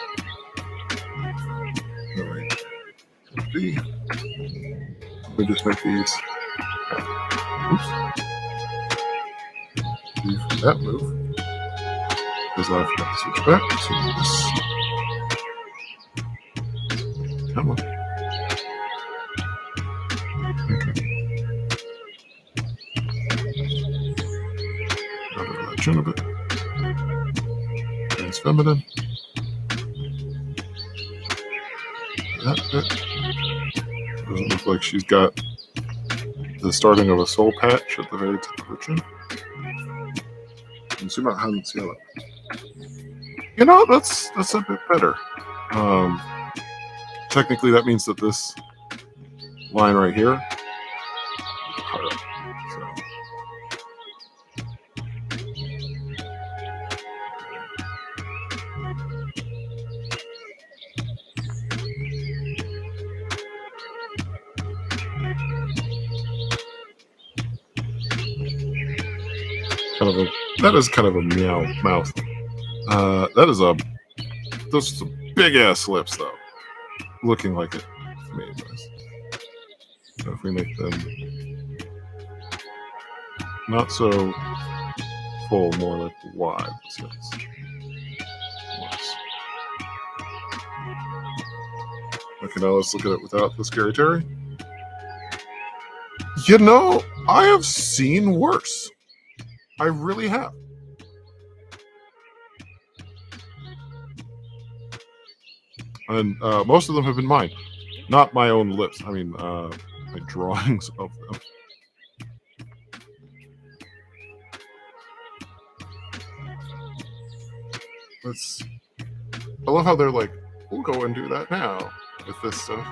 Alright. B. We just make these. Oops. B for that move. Because I forgot to switch back. So this. Come on. Okay. Under the chin a bit. It's feminine. That bit. Doesn't look like she's got the starting of a soul patch at the very tip of her chin. And zoom out high and see how that. You know, that's a bit better. Technically, that means that this line right here. That is kind of a meow mouth. Those are some big ass lips though. Looking like it to me anyways. So if we make them not so full, more like wide. So okay, now let's look at it without the scary Terry. You know, I have seen worse. I really have. And most of them have been mine. Not my own lips. I mean, my drawings of them. I love how they're like, we'll go and do that now with this stuff.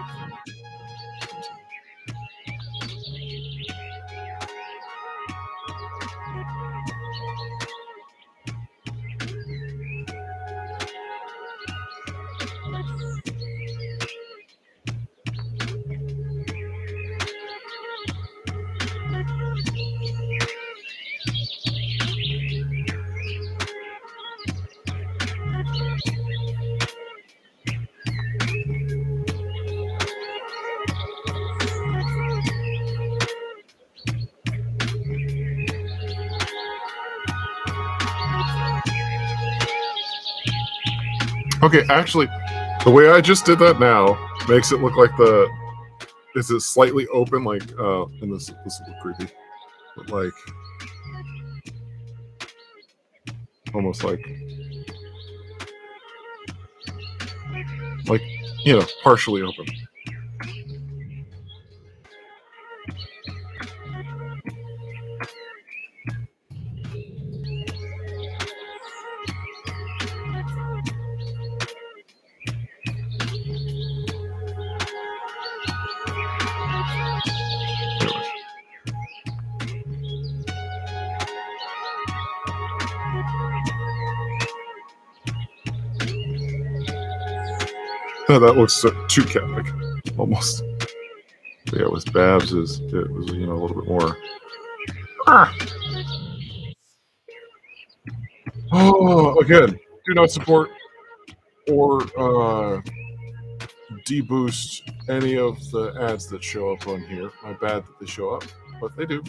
Okay, actually, the way I just did that now makes it look like is it slightly open, like, and this will look creepy, but like, almost like, you know, partially open. That looks too Catholic, almost. But yeah, with Babs, it was, you know, a little bit more. Ah! Oh, again, do not support or deboost any of the ads that show up on here. My bad that they show up, but they do.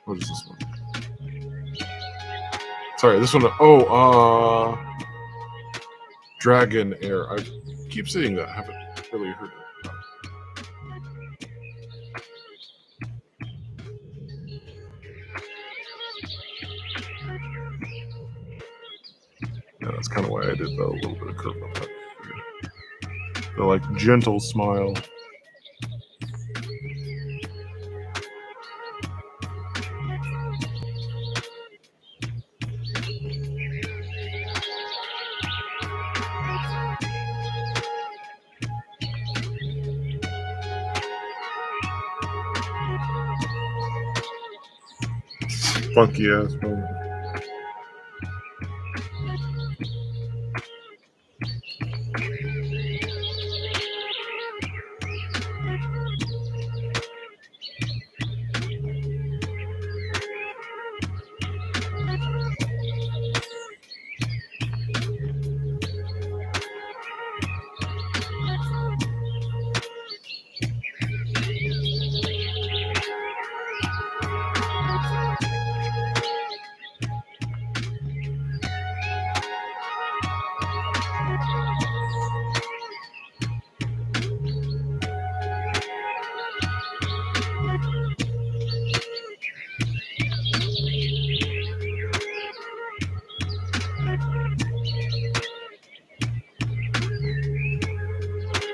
What is this one? Sorry, this one. Oh, Dragon Air. I keep seeing that. I haven't really heard it. Yeah, that's kind of why I did a little bit of curve on that. The like gentle smile. funky ass moment.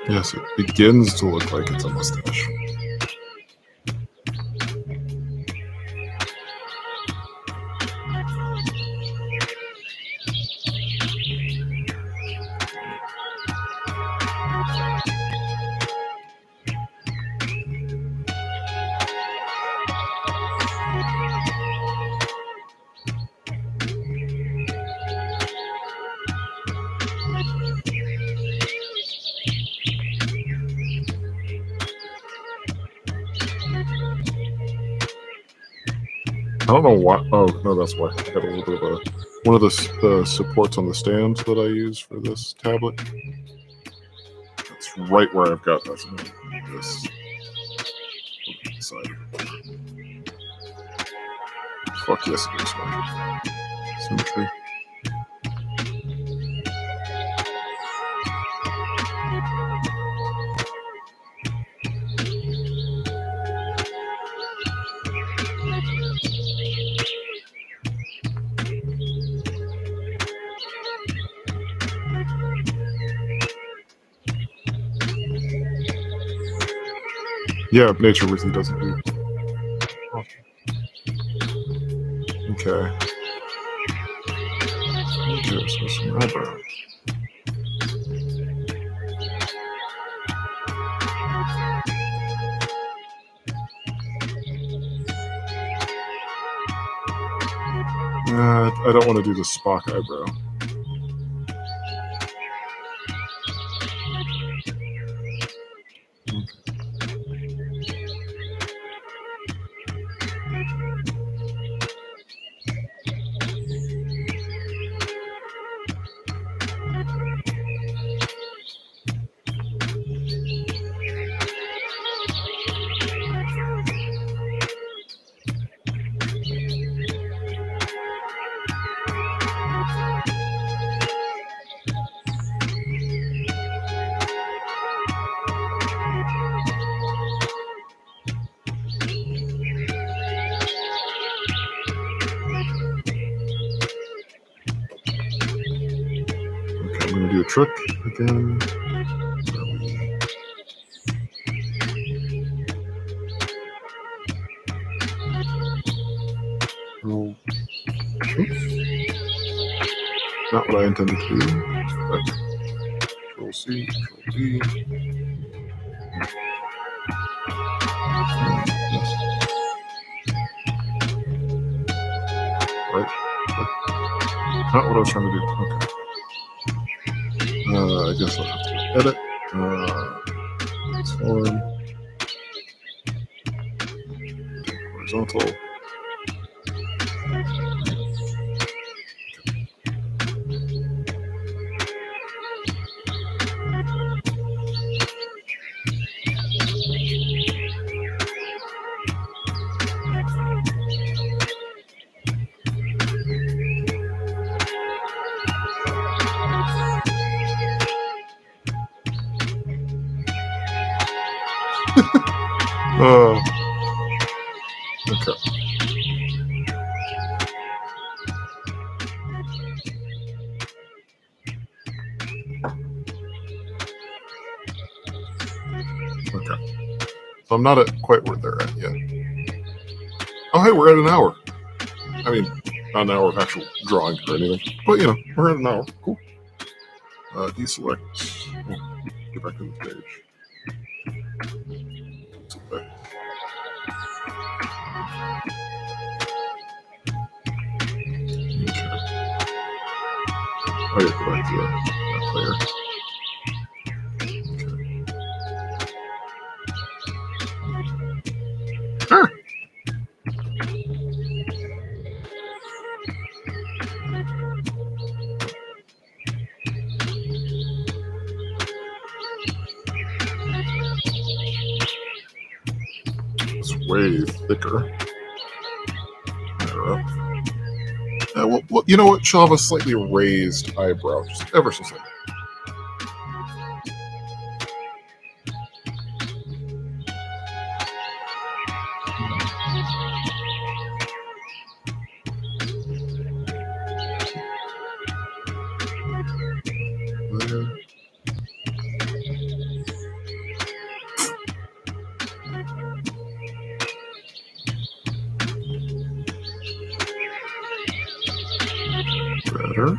Yes, it begins to look like it's a mustache. I don't know why. Oh, no, that's why. I got a little bit of one of the supports on the stand that I use for this tablet. That's right where I've got this side. Fuck yes, it is right. Symmetry. Yeah, nature really doesn't do. Okay. Okay, so some eyebrow. I don't want to do the Spock eyebrow. I'm going to do a trick again. Roll. Oops. Not what I intended to do. Control C, Control D. Yes. Right. Not what I was trying to do. Okay. I guess I'll have to edit. Transform. Horizontal. Okay. Okay. So I'm not at quite where they're at yet. Oh, hey, we're at an hour. I mean, not an hour of actual drawing or anything, but you know, we're at an hour. Cool. Deselect. Oh, get back to the page. It's okay. Oh, yeah, go back to that layer. Ah! It's way thicker. Well, you know what? She'll have a slightly raised eyebrow, just ever so slightly. Better.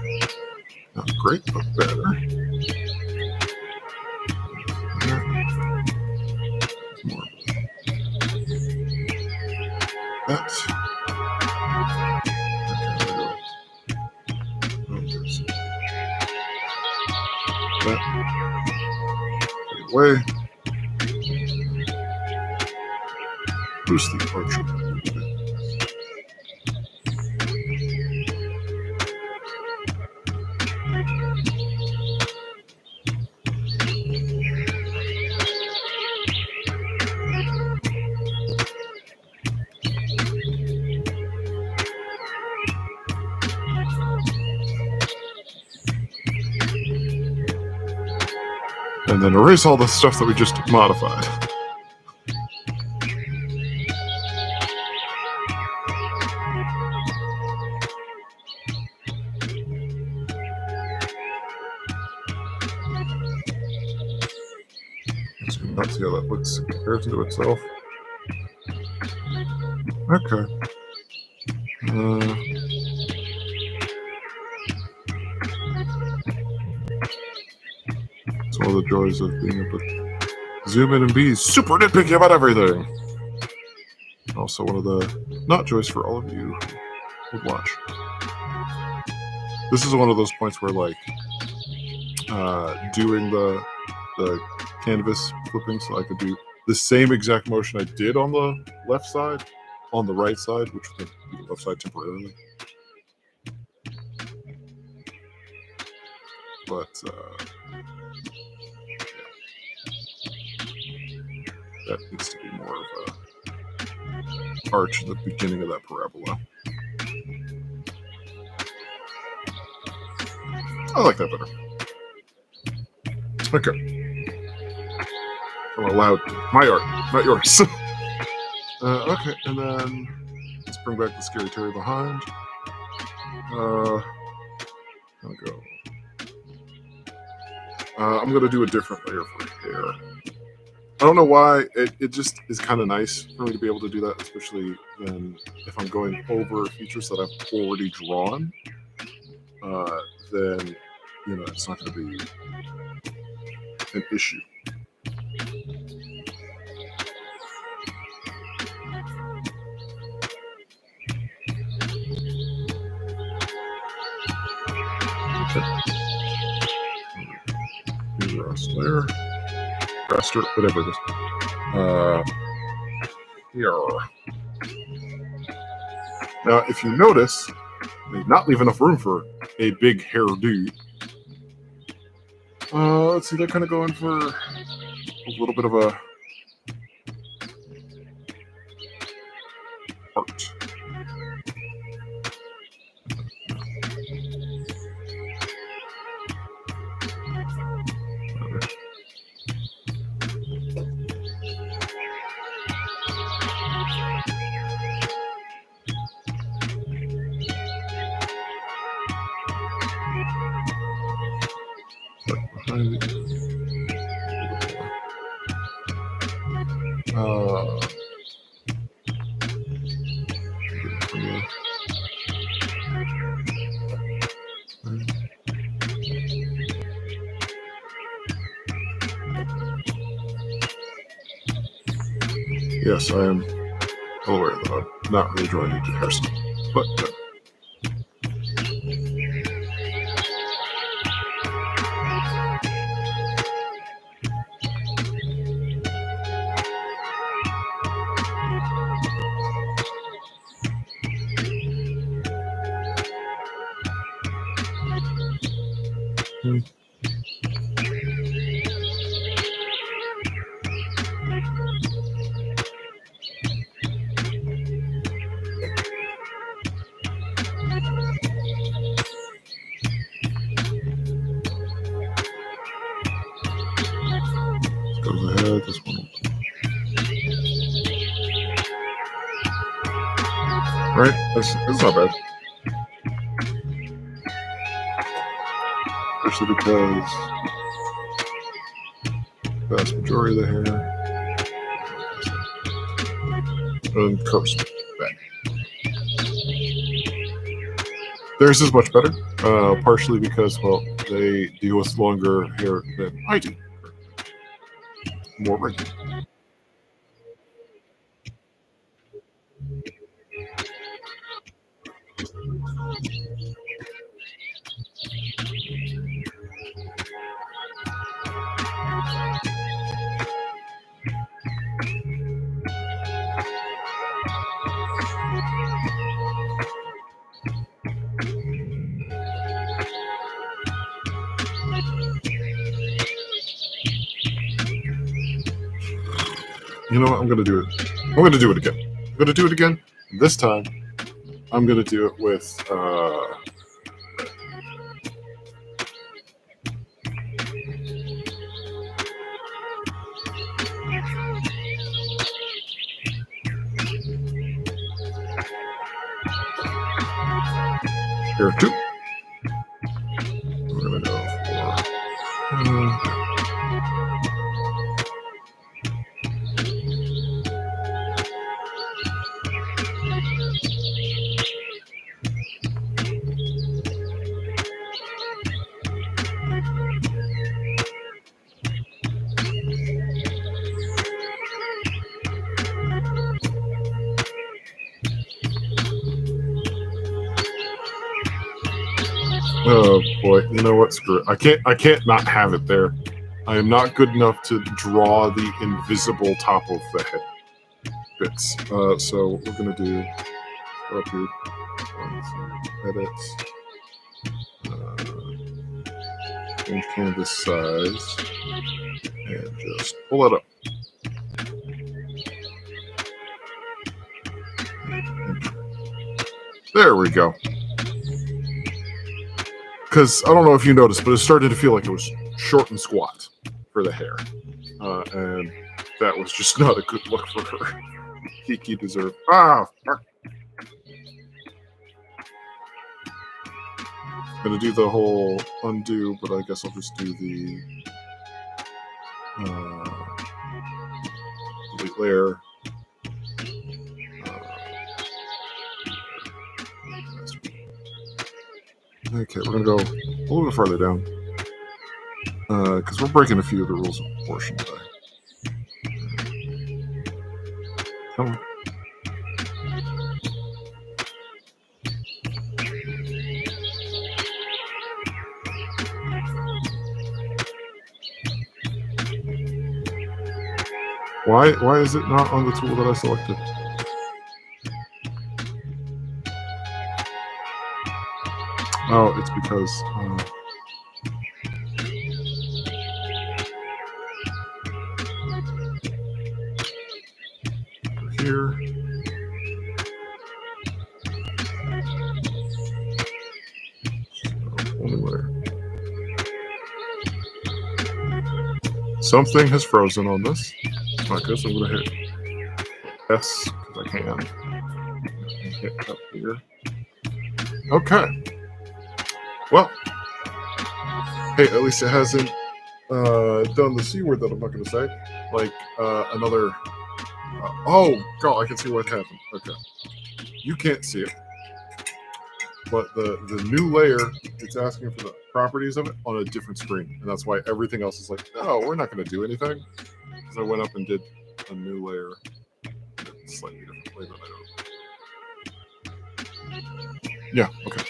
Not great, but better. More. That. That. Away. Boost the archer. And then erase all the stuff that we just modified. Let's see how that looks in comparison to itself. Okay. It's one of the joys of being able to zoom in and be super nitpicky about everything. Also one of the not joys for all of you who would watch. This is one of those points where, like, doing the canvas flipping, so I could do the same exact motion I did on the left side, on the right side, which would be the left side temporarily. But that needs to be more of a arch at the beginning of that parabola. I like that better. Okay. I'm allowed my art, not yours. Okay, and then let's bring back the scary Terry behind. I'll go. I'm going to do a different layer for hair. I don't know why. It just is kind of nice for me to be able to do that, especially then if I'm going over features that I've already drawn. Then, you know, it's not going to be an issue. Okay. Rest layer. Raster, whatever it is. Here. Now, if you notice, they not leave enough room for a big hairdo. Let's see, they're kind of going for a little bit of a art. Yes, I am well aware that I'm not really drawing a comparison, but Goes ahead. This one. Right? That's not bad. Especially because the vast majority of the hair and curves back. Theirs is much better, partially because, well, they deal with longer hair than I do. More wrinkly. You know what? I'm gonna do it. I'm gonna do it again. I'm gonna do it again. This time, I'm gonna do it with. Here too. We're gonna go for. Oh boy, you know what? Screw it. I can't not have it there. I am not good enough to draw the invisible top of the head bits. So what we're gonna do, go up here, edits, change canvas size, and just pull it up. There we go. Because I don't know if you noticed, but it started to feel like it was short and squat for the hair. And that was just not a good look for her. Kiki deserved. Ah! I'm going to do the whole undo, but I guess I'll just do the delete layer. Okay, we're going to go a little bit farther down. Because we're breaking a few of the rules of proportion today. Come on. Why is it not on the tool that I selected? Oh, it's because here. Something has frozen on this. I guess I'm going to hit S because I can. And hit up here. Okay. Well, hey, at least it hasn't done the C word that I'm not going to say. Like another. Oh, God, I can see what happened. Okay. You can't see it. But the new layer, it's asking for the properties of it on a different screen. And that's why everything else is like, no, we're not going to do anything. Because I went up and did a new layer. Slightly different flavor. Yeah, okay.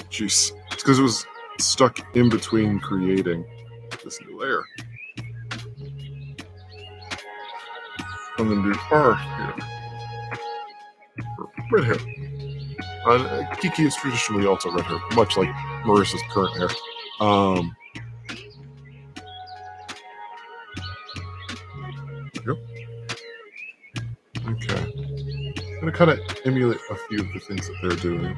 Jeez. It's because it was stuck in between creating this new layer. I'm going to do R here. For red hair. Kiki is traditionally also red hair, much like Marissa's current hair. Yep. Okay. I'm gonna kind of emulate a few of the things that they're doing.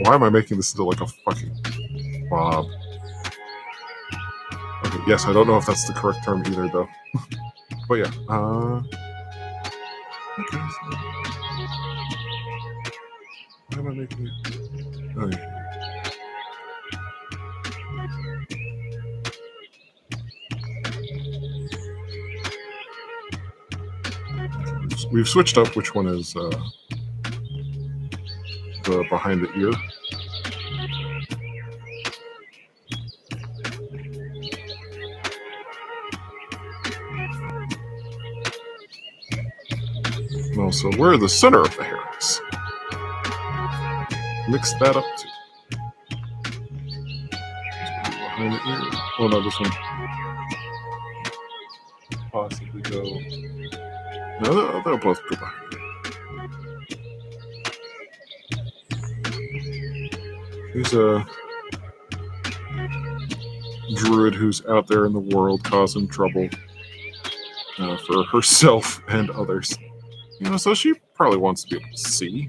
Why am I making this into like a fucking bob? Okay, yes, I don't know if that's the correct term either, though. But yeah, okay. So why am I making it? Oh, yeah. We've switched up which one is the behind the ear. And also where the center of the hair is. Mix that up too. Behind the ear. Oh no, this one possibly go. No, they'll both go behind. He's a druid who's out there in the world causing trouble for herself and others. You know, so she probably wants to be able to see.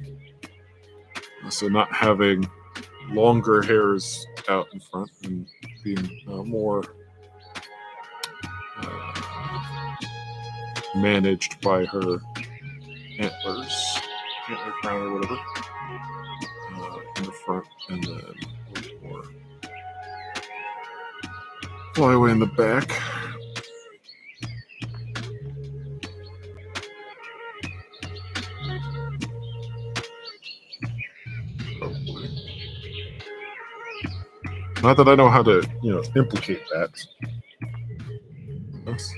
So not having longer hairs out in front and being more managed by her antlers, antler crown or whatever, in the front, and then a little more flyaway in the back. Probably. Not that I know how to, implicate that. Yes.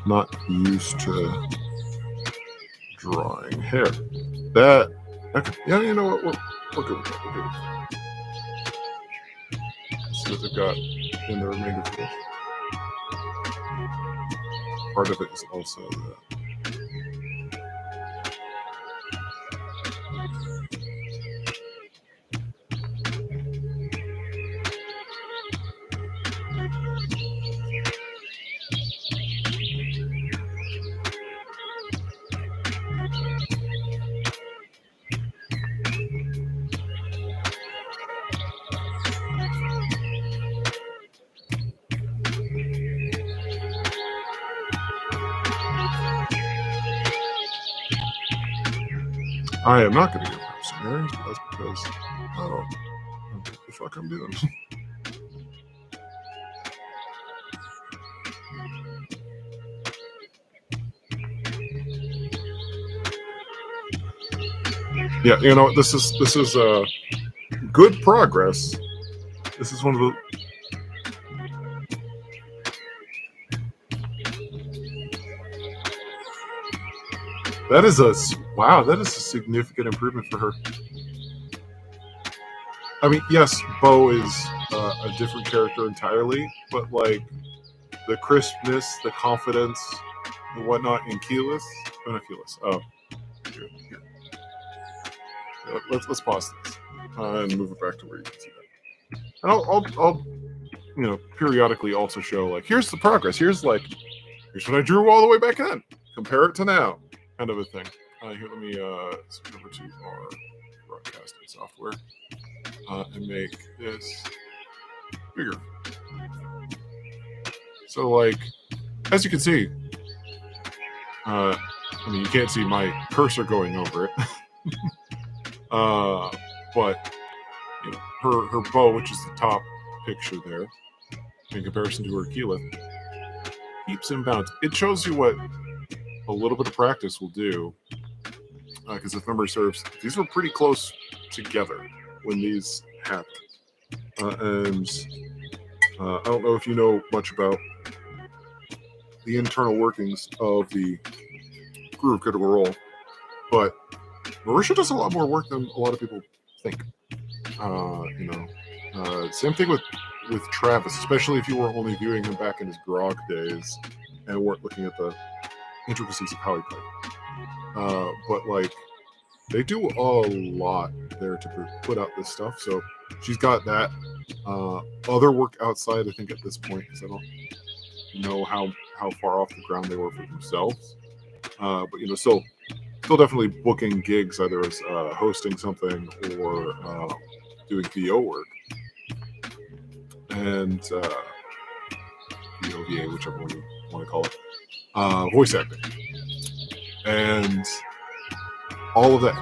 Not used to drawing hair. That, okay. Yeah, you know what? We're good with that. We're good with that. Let's see what they've got in the remainder of this. Part of it is also that. I am not going to give her some earrings, but that's because I don't know what the fuck I'm doing. Yeah, you know, this is good progress. This is one of the. That is a wow. That is a significant improvement for her. I mean, yes, Bo is a different character entirely, but like the crispness, the confidence, and whatnot in Keyless. Oh, not Keyless. Oh, here. Let's pause this and move it back to where you can see that. And I'll periodically also show like here's the progress. Here's what I drew all the way back then. Compare it to now, kind of a thing. Here, let me switch over to our broadcasting software and make this bigger. So, like, as you can see, I mean, you can't see my cursor going over it, but you know, her bow, which is the top picture there, in comparison to her keyleth, keeps in balance. It shows you what a little bit of practice will do, because if memory serves, these were pretty close together when these happened. And I don't know if you know much about the internal workings of the crew of Critical Role, but Marisha does a lot more work than a lot of people think. Same thing with with Travis, especially if you were only viewing him back in his grog days and weren't looking at the intricacies of how he played. But like, they do a lot there to put out this stuff. So she's got that other work outside. I think at this point, because I don't know how far off the ground they were for themselves. But you know, still definitely booking gigs, either as hosting something or doing VO work and VOVA, whichever one you want to call it, voice acting, and all of that.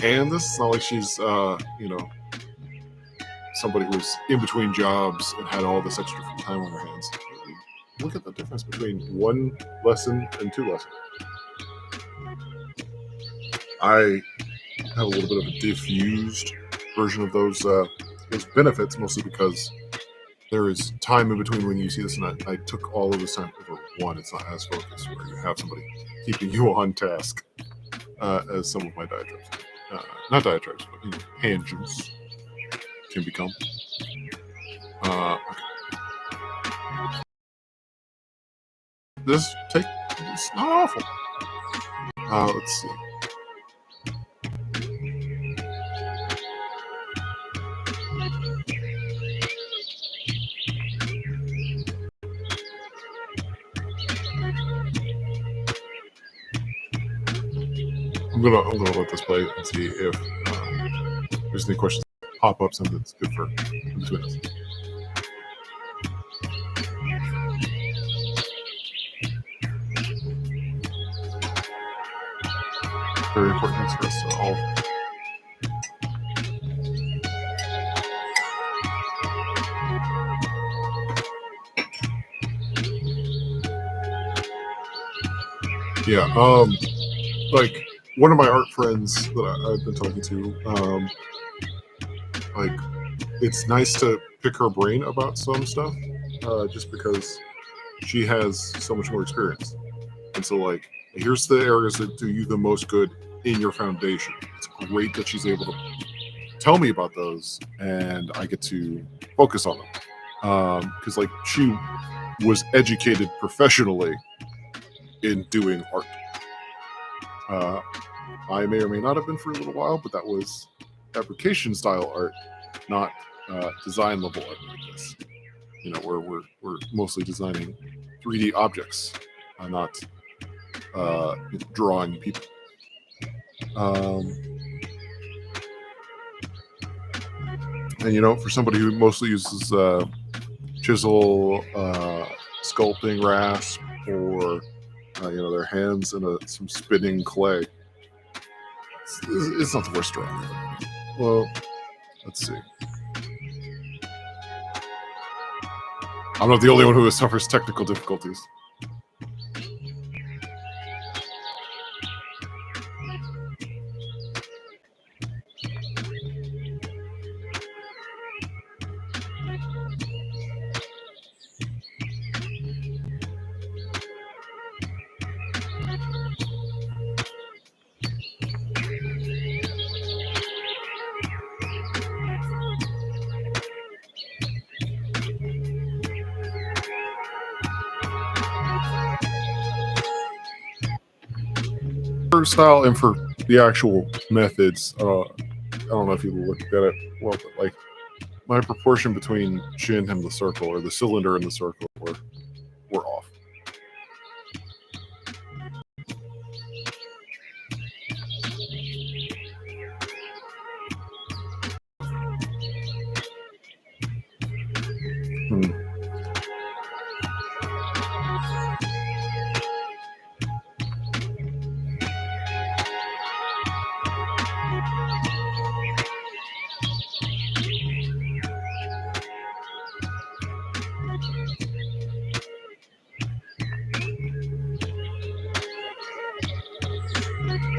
And this is not like she's somebody who's in between jobs and had all this extra time on her hands. Look at the difference between one lesson and 2 lessons. I have a little bit of a diffused version of those benefits, mostly because there is time in between when you see this, and I took all of this time over one. It's not as focused where you have somebody keeping you on task as some of my diatribes. Not diatribes, but tangents can become. Okay. This take is not awful. Let's see. I'm gonna let this play and see if there's any questions that pop up, something that's good for between us. Very important things for us to all. Yeah, like one of my art friends that I've been talking to, like it's nice to pick her brain about some stuff, just because she has so much more experience. And so, like, here's the areas that do you the most good in your foundation. It's great that she's able to tell me about those, and I get to focus on them. Because, like, she was educated professionally in doing art. I may or may not have been for a little while, but that was fabrication style art, not design level art like this. You know, where we're mostly designing 3D objects, not drawing people. And you know, for somebody who mostly uses chisel, sculpting rasp, or their hands in some spinning clay, it's not the worst drawing. Well, let's see. I'm not the only one who suffers technical difficulties. For style and for the actual methods, I don't know if you looked at it well, but like my proportion between chin and the circle, or the cylinder and the circle, were off.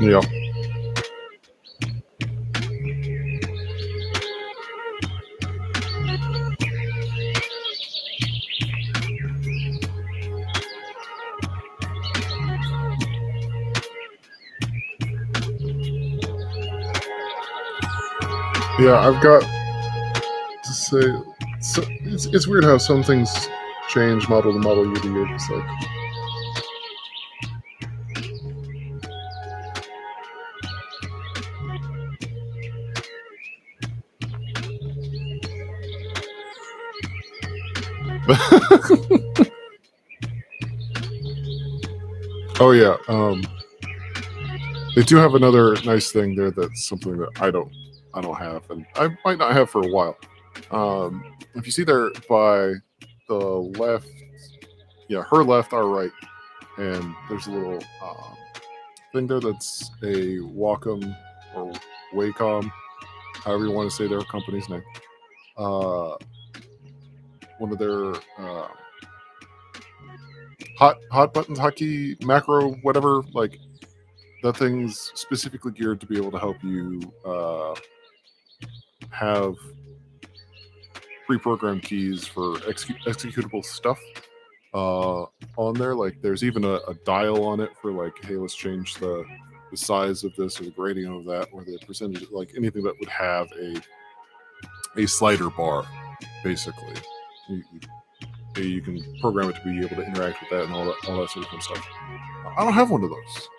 Yeah. Yeah, I've got to say, let's So it's weird how some things change model to model, year to year. It's like, oh yeah, they do have another nice thing there. That's something that I don't have, and I might not have for a while. If you see there by the left, yeah, her left, our right, and there's a little thing there that's a Wacom or Wacom, however you want to say their company's name. One of their hot buttons, hotkey, macro, whatever. Like that thing's specifically geared to be able to help you have pre-programmed keys for executable stuff on there. Like there's even a dial on it for like, hey, let's change the size of this or the gradient of that or the percentage, like anything that would have a slider bar, basically. You can program it to be able to interact with that and all that sort of fun stuff. I don't have one of those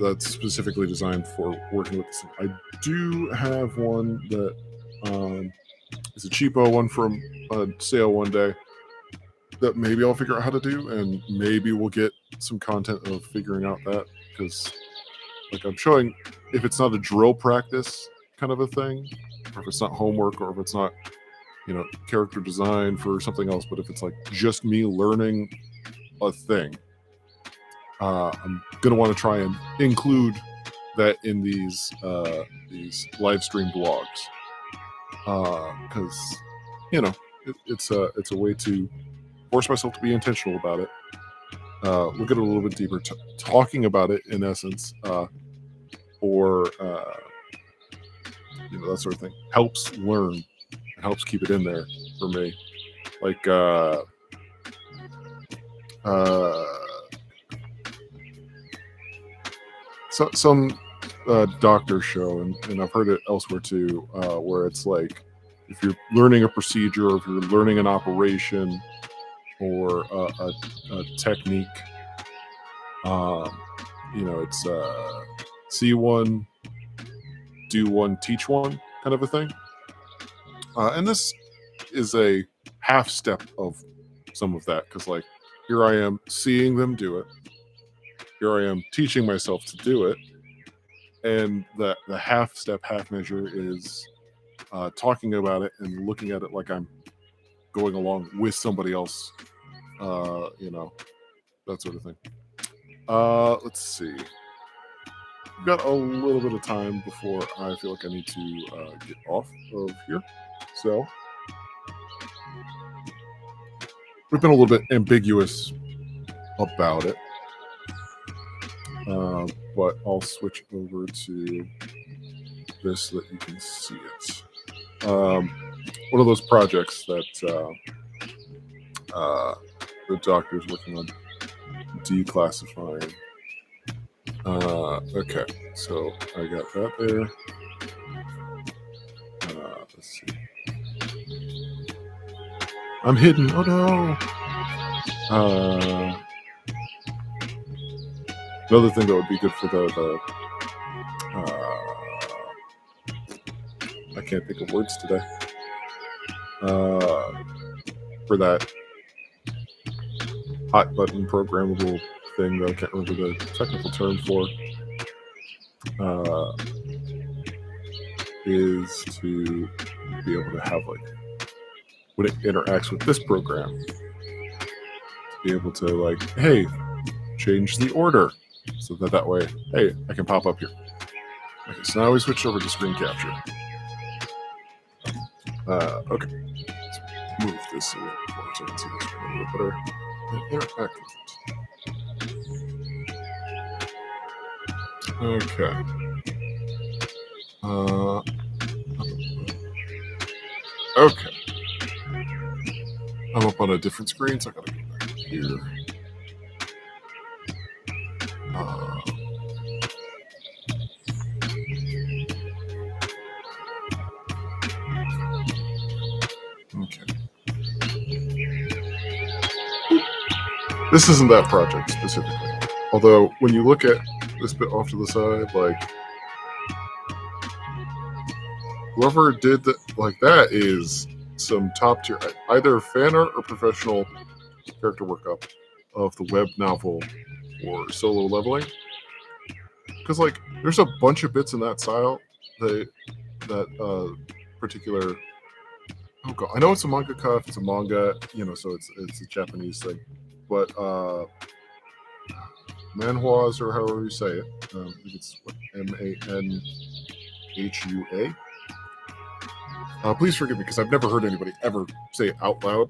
that's specifically designed for working with this. I do have one that is a cheapo one from a sale one day that maybe I'll figure out how to do, and maybe we'll get some content of figuring out that, because like I'm showing, if it's not a drill practice kind of a thing, or if it's not homework, or if it's not, you know, character design for something else, but if it's like just me learning a thing, I'm gonna want to try and include that in these live stream blogs, because you know it's a way to force myself to be intentional about it. Look at it a little bit deeper, talking about it in essence, or you know, that sort of thing helps learn. It helps keep it in there for me. Like some doctor show, and I've heard it elsewhere too, where it's like if you're learning a procedure, or if you're learning an operation or a technique, you know, it's see one, do one, teach one kind of a thing. And this is a half step of some of that, because like here I am seeing them do it, here I am teaching myself to do it, and the half step, half measure is talking about it and looking at it like I'm going along with somebody else, you know, that sort of thing. Let's see. We've got a little bit of time before I feel like I need to get off of here. So we've been a little bit ambiguous about it, but I'll switch over to this so that you can see it. One of those projects that the doctor's working on declassifying. Okay, so I got that there. Let's see. I'm hidden. Oh no. Another thing that would be good for the I can't think of words today. For that hot button programmable thing that I can't remember the technical term for, is to be able to have, like, when it interacts with this program, to be able to, like, hey, change the order, so that way, hey, I can pop up here. Okay, so now we switched over to screen capture. Okay, let's move this a little bit more so I can see this a little bit better and interact with it. Okay. Okay. I'm up on a different screen, so I gotta go back here. Okay. This isn't that project specifically. Although when you look at this bit off to the side, like whoever did that is some top tier, either fan art or professional character workup of the web novel for Solo Leveling. Because like there's a bunch of bits in that style that particular. Oh god, I know it's a mangaka. If it's a manga, so it's a Japanese thing, but manhwas or however you say it. I think it's Manhua. Please forgive me because I've never heard anybody ever say it out loud,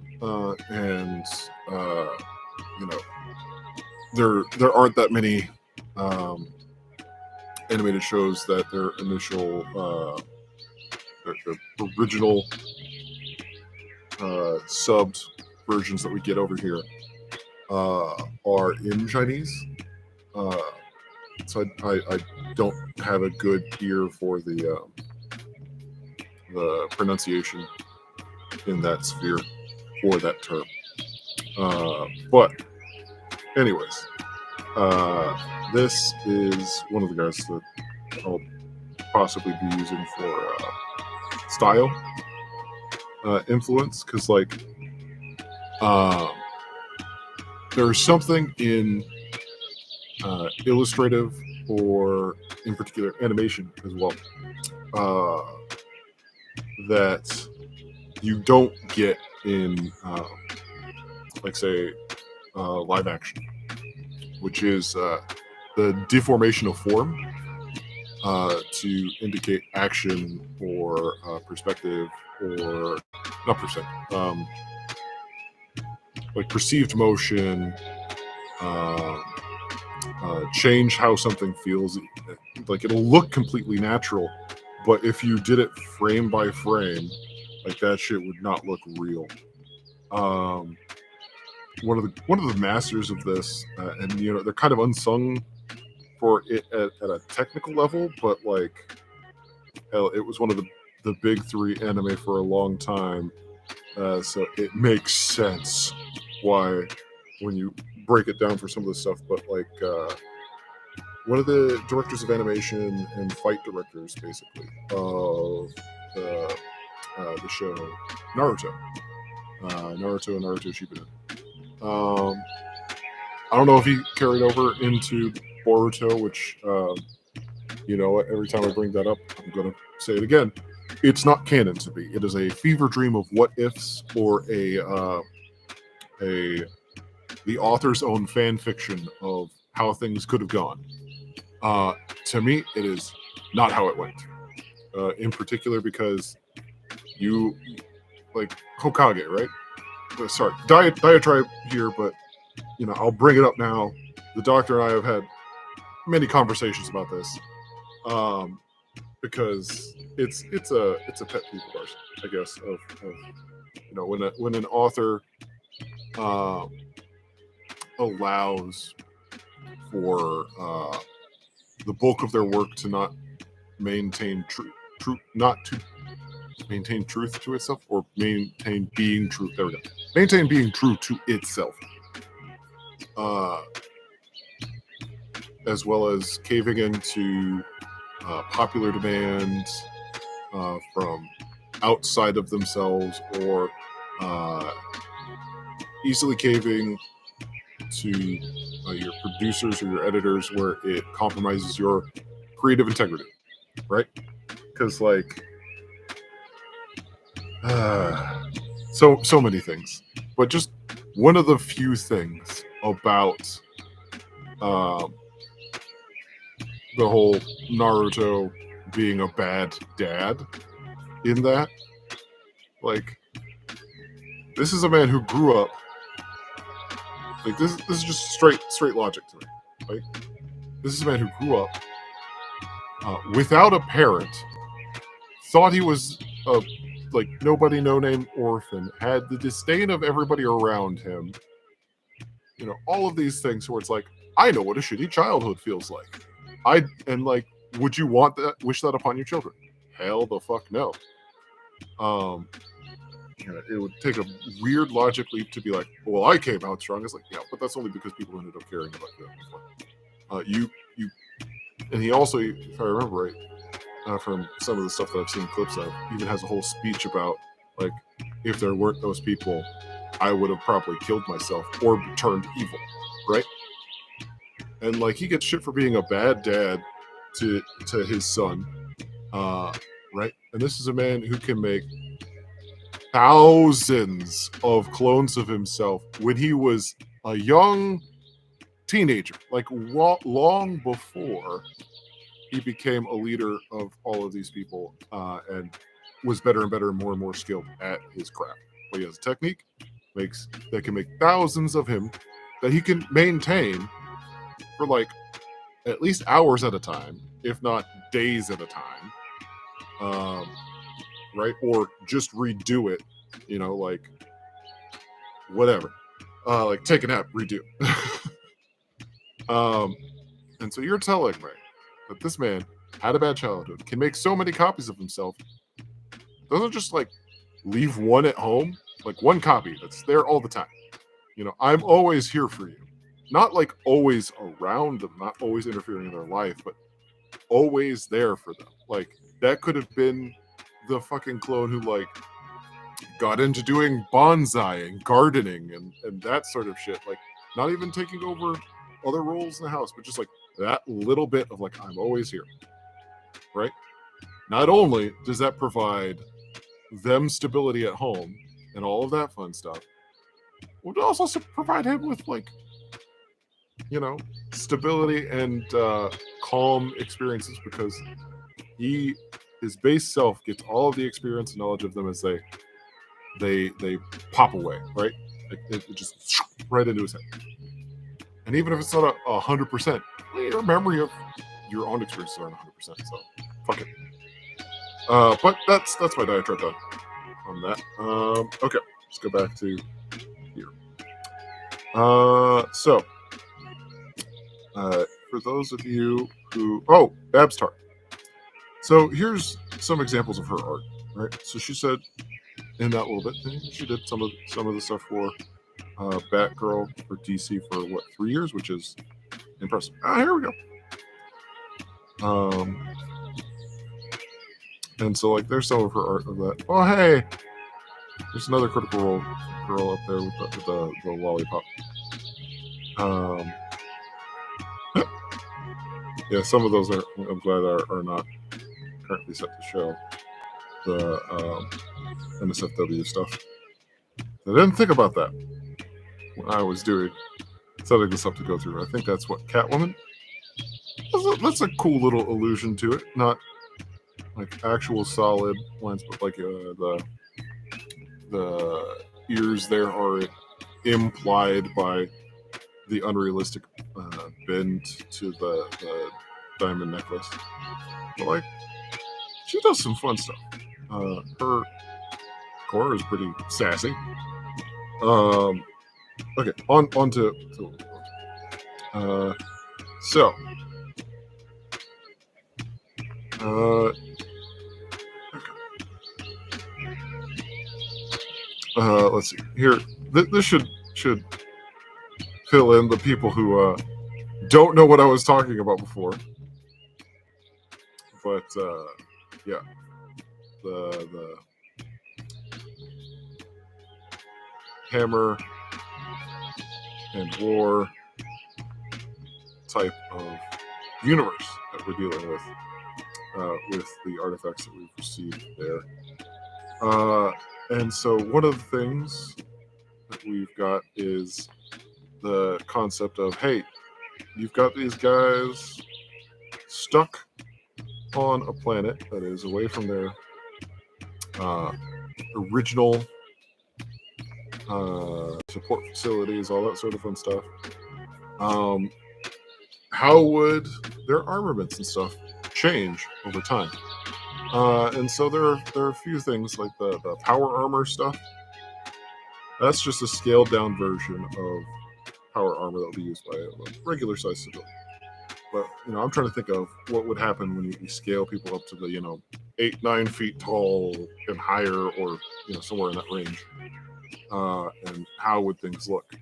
and there aren't that many animated shows that their initial the original subbed versions that we get over here are in Chinese. So I don't have a good ear for the pronunciation in that sphere for that term. But anyways, this is one of the guys that I'll possibly be using for style influence, because like there's something in illustrative or in particular animation as well that you don't get in like say live action, which is the deformation of form to indicate action or perspective, or not perspective, like perceived motion, change how something feels. Like it'll look completely natural, but if you did it frame by frame, like that shit would not look real. One of the masters of this, and they're kind of unsung for it at a technical level, but like hell, it was one of the big three anime for a long time, so it makes sense why when you break it down for some of the stuff. But like one of the directors of animation and fight directors, basically, of the show Naruto and Naruto Shippuden. I don't know if he carried over into Boruto, which every time I bring that up, I'm gonna say it again. It's not canon to me. It is a fever dream of what ifs, or the author's own fan fiction of how things could have gone. To me, it is not how it went. In particular, because you like Hokage, right? Sorry, diatribe here, but I'll bring it up now. The doctor and I have had many conversations about this, because it's a pet peeve of ours, I guess. Of when an author allows for the bulk of their work to not maintain not to maintain truth to itself, or maintain being true. There we go. Maintain being true to itself, as well as caving into popular demand from outside of themselves, or easily caving to your producers or your editors, where it compromises your creative integrity, right? Because like so many things, but just one of the few things about the whole Naruto being a bad dad, in that, like, this is a man who grew up, like, this is just straight logic to me. Like, this is a man who grew up without a parent, thought he was a nobody, no name orphan, had the disdain of everybody around him. All of these things where it's like, I know what a shitty childhood feels like. Would you wish that upon your children? Hell the fuck no. it would take a weird logic leap to be like, well, I came out strong. It's like, yeah, but that's only because people ended up caring about you before. You, and he also, if I remember right, from some of the stuff that I've seen clips of, even has a whole speech about like, if there weren't those people, I would have probably killed myself or turned evil, right? And like he gets shit for being a bad dad to his son, right? And this is a man who can make thousands of clones of himself when he was a young teenager, like long before he became a leader of all of these people, and was better and better and more skilled at his craft. But he has a technique that can make thousands of him that he can maintain for like at least hours at a time, if not days at a time, right? Or just redo it, like whatever, like take a nap, redo. And so you're telling me that this man had a bad childhood, can make so many copies of himself, doesn't just like leave one at home, like one copy that's there all the time. I'm always here for you. Not like always around them, not always interfering in their life, but always there for them. Like that could have been the fucking clone who like got into doing bonsai and gardening and that sort of shit. Like not even taking over other roles in the house, but just like that little bit of like, I'm always here, right? Not only does that provide them stability at home and all of that fun stuff, would also provide him with like, stability and calm experiences, because his base self gets all of the experience and knowledge of them as they pop away, right? It just right into his head. And even if it's not 100%, your memory of your own experiences aren't 100%. So fuck it. But that's my diatribe done on that. Okay, let's go back to here. So for those of you who Babs Tart. So here's some examples of her art, right? So she said in that little bit, she did some of the stuff for Batgirl for DC for 3 years, which is impressive. Here we go. And so like there's some of her art of that. Oh hey, there's another Critical Role girl up there with the lollipop. Yeah, some of those I'm glad are not currently set to show the NSFW stuff. I didn't think about that when I was setting this up to go through. I think that's what Catwoman. That's a cool little allusion to it. Not like actual solid lines, but like the ears there are implied by the unrealistic bend to the diamond necklace. But like, she does some fun stuff. Her core is pretty sassy. Okay, on to so let's see here. This should fill in the people who don't know what I was talking about before. But yeah, the hammer and war type of universe that we're dealing with the artifacts that we've received there. And so one of the things that we've got is the concept of, hey, you've got these guys stuck on a planet that is away from their original support facilities, all that sort of fun stuff. How would their armaments and stuff change over time? And so there are a few things like the power armor stuff. That's just a scaled down version of power armor that will be used by a regular size civilian. But I'm trying to think of what would happen when you scale people up to the 8-9 feet tall and higher, or somewhere in that range. And how would things look?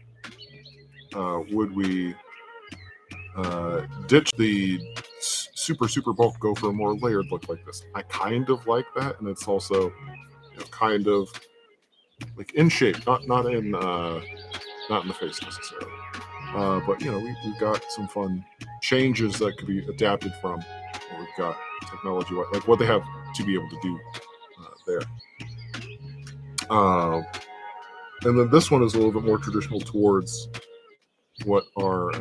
Would we ditch the super bulk, go for a more layered look like this? I kind of like that, and it's also kind of like in shape, not in the face necessarily. But we've got some fun changes that could be adapted from what we've got technology, like what they have to be able to do there. And then this one is a little bit more traditional towards what our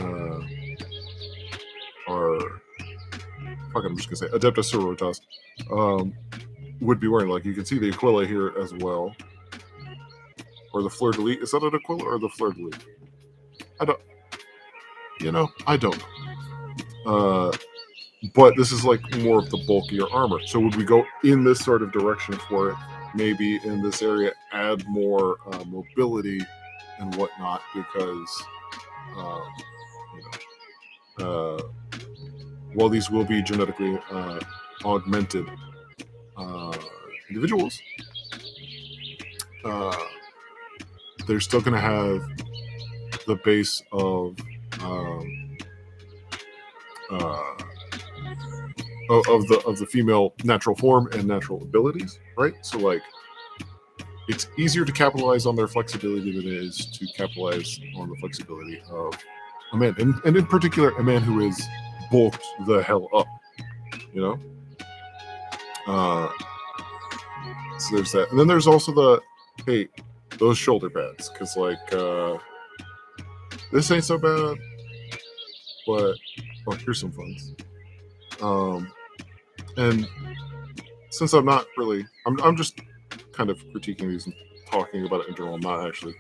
I'm just gonna say Adeptus Sororitas would be wearing. Like you can see the Aquila here as well, or the Fleur de Lis. Is that an Aquila or the Fleur de Lis? I don't know. But this is like more of the bulkier armor. So would we go in this sort of direction for it? Maybe in this area, add more mobility and whatnot, because while these will be genetically augmented individuals, they're still going to have the base of the female natural form and natural abilities, right? So like, it's easier to capitalize on their flexibility than it is to capitalize on the flexibility of a man, and in particular, a man who is bulked the hell up, So there's that, and then there's also those shoulder pads, because like this ain't so bad, but here's some funds. And since I'm not really, I'm just kind of critiquing these and talking about it in general. I'm not actually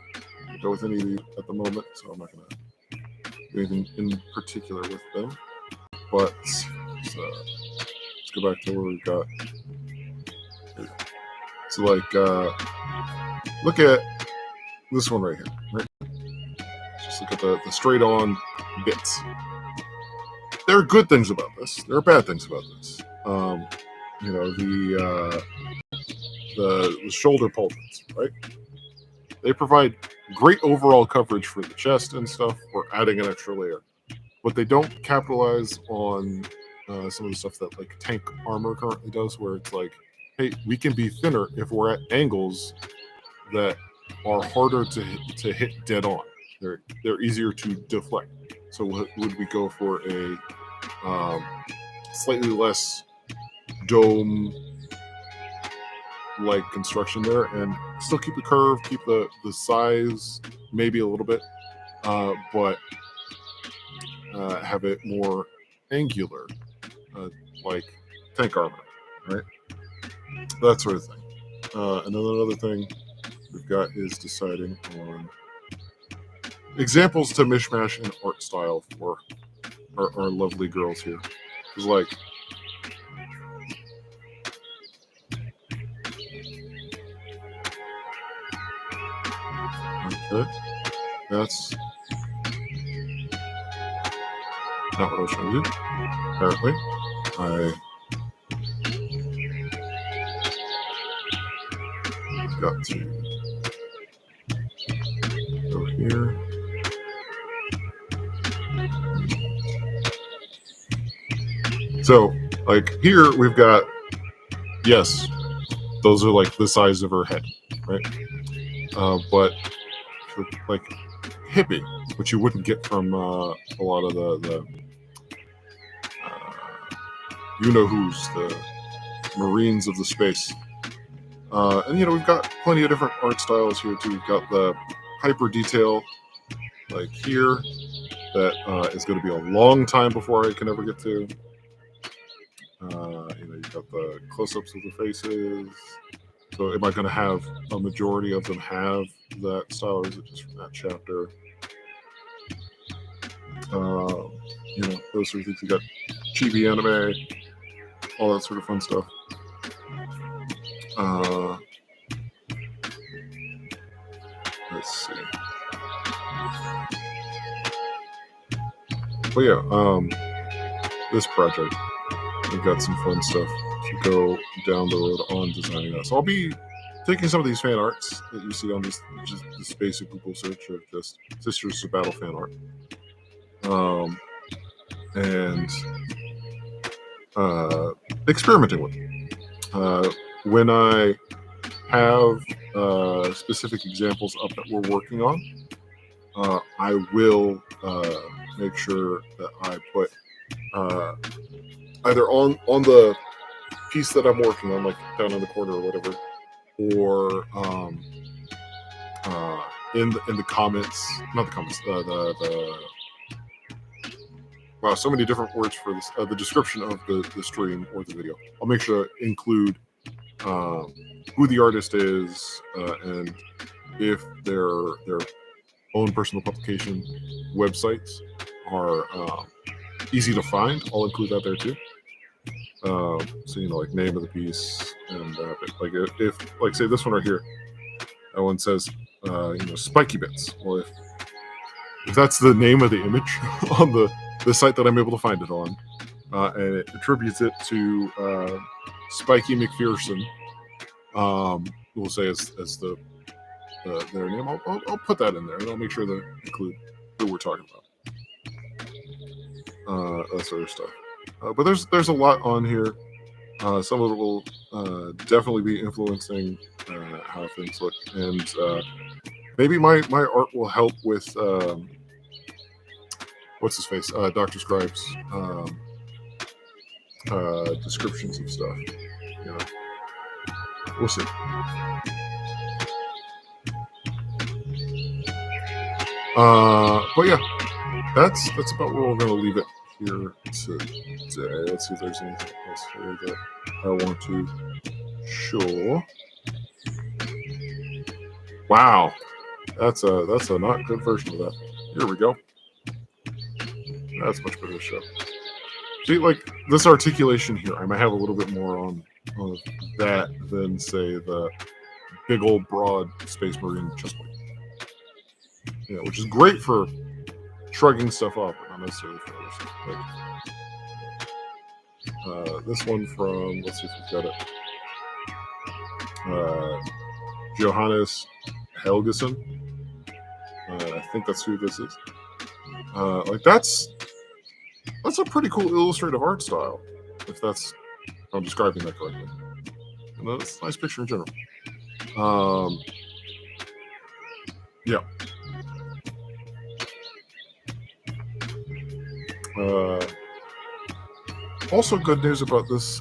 going to go with any of these at the moment, so I'm not going to do anything in particular with them. But let's go back to where we've got. So like, look at this one right here. Right? Just look at the straight-on bits. There are good things about this. There are bad things about this. The shoulder pauldrons, right? They provide great overall coverage for the chest and stuff. We're adding an extra layer, but they don't capitalize on some of the stuff that like tank armor currently does, where it's like, hey, we can be thinner if we're at angles that are harder to hit dead on. They're easier to deflect. So would we go for a slightly less dome like construction there, and still keep the curve, keep the size maybe a little bit, but have it more angular, like tank armor, right? That sort of thing. And then another thing we've got is deciding on examples to mishmash in art style for our lovely girls here. It's like, okay, that's not what I was trying to do. Apparently, I've got to go here. So, like here, we've got, yes, those are like the size of her head, right? But like hippie, which you wouldn't get from a lot of the who's the Marines of the space. And we've got plenty of different art styles here too. We've got the hyper detail, like here, that is going to be a long time before I can ever get to. You've got the close-ups of the faces. So am I going to have a majority of them have that style, or is it just from that chapter? Those sort of things. You got chibi anime, all that sort of fun stuff. Let's see. But yeah, this project, we've got some fun stuff to go down the road on designing that. So I'll be taking some of these fan arts that you see on this basic Google search of just Sisters of Battle fan art, and experimenting with it. When I have specific examples up that we're working on, I will make sure that I put either on the piece that I'm working on, like down in the corner or whatever, or in the comments, not the comments, wow, so many different words for this. The description of the stream or the video. I'll make sure to include who the artist is and if their own personal publication websites are easy to find. I'll include that there too. So like name of the piece and like if like say this one right here, that one says spiky bits. Well, if that's the name of the image on the site that I'm able to find it on, and it attributes it to Spiky McPherson, we'll say as their name. I'll put that in there, and I'll make sure to include who we're talking about. That sort of stuff. But there's a lot on here. Some of it will definitely be influencing how things look, and maybe my art will help with what's his face, Dr. Scribe's descriptions of stuff. We'll see. But yeah, that's about where we're going to leave it here today. Let's see if there's anything else here that I want to show. Wow, that's a not good version of that. Here we go. That's much better to show. See, like this articulation here, I might have a little bit more on that than say the big old broad Space Marine chest plate. Yeah, which is great for shrugging stuff off, but not necessarily for other stuff. Like, this one from, let's see if we've got it. Johannes Helgeson. I think that's who this is. Like that's a pretty cool illustrative art style, if I'm describing that correctly. And that's a nice picture in general. Yeah. Also, good news about this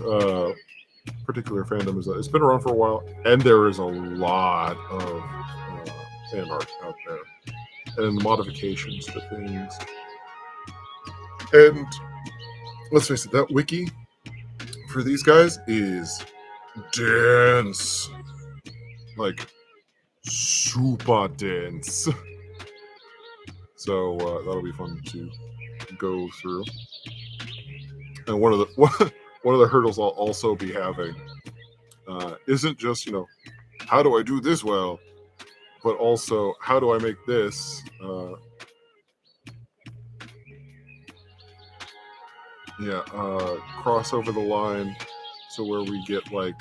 particular fandom is that it's been around for a while, and there is a lot of fan art out there and modifications to things. And let's face it, that wiki for these guys is dense, like super dense. So that'll be fun to go through. And one of the hurdles I'll also be having isn't just how do I do this well, but also how do I make this cross over the line so where we get like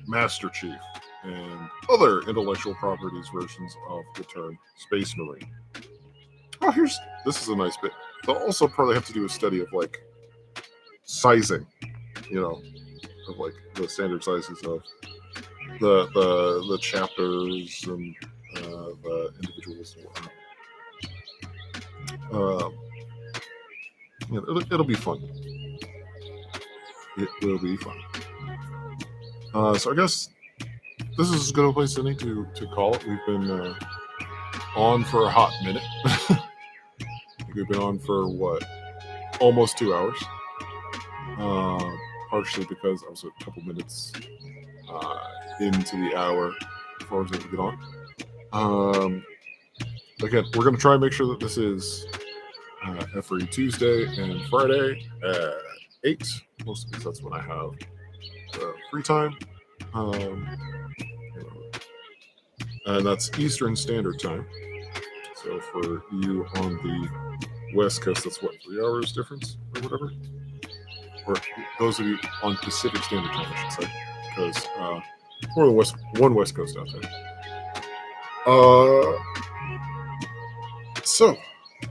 Master Chief and other intellectual properties versions of the term Space Marine. Oh, this is a nice bit. They'll also probably have to do a study of like sizing, of like the standard sizes of the chapters and the individuals and whatnot. It'll be fun. It will be fun. So I guess this is as good a place as any to call it. We've been on for a hot minute. We've been on for almost 2 hours. Partially because I was a couple minutes into the hour before I was able to get on. Again, we're going to try and make sure that this is every Tuesday and Friday at 8, mostly because that's when I have free time. And that's Eastern Standard Time. So for you on the West Coast, that's 3 hours difference or whatever? or those of you on Pacific Standard Time, I should say, because more than one West Coast out there. So,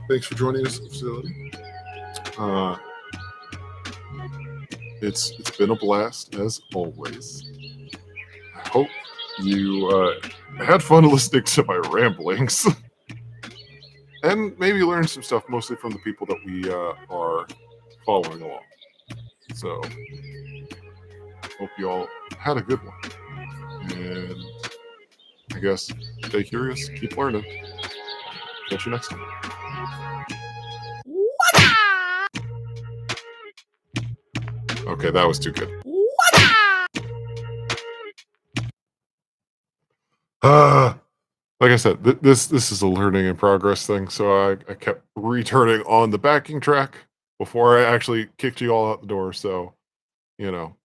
thanks for joining us at the facility. It's been a blast as always. I hope you had fun listening to my ramblings, and maybe learned some stuff, mostly from the people that we are following along. So, hope you all had a good one, and I guess stay curious, keep learning. Catch you next time. Okay, that was too good. Like I said, this is a learning in progress thing, so I kept returning on the backing track before I actually kicked you all out the door. So, you know.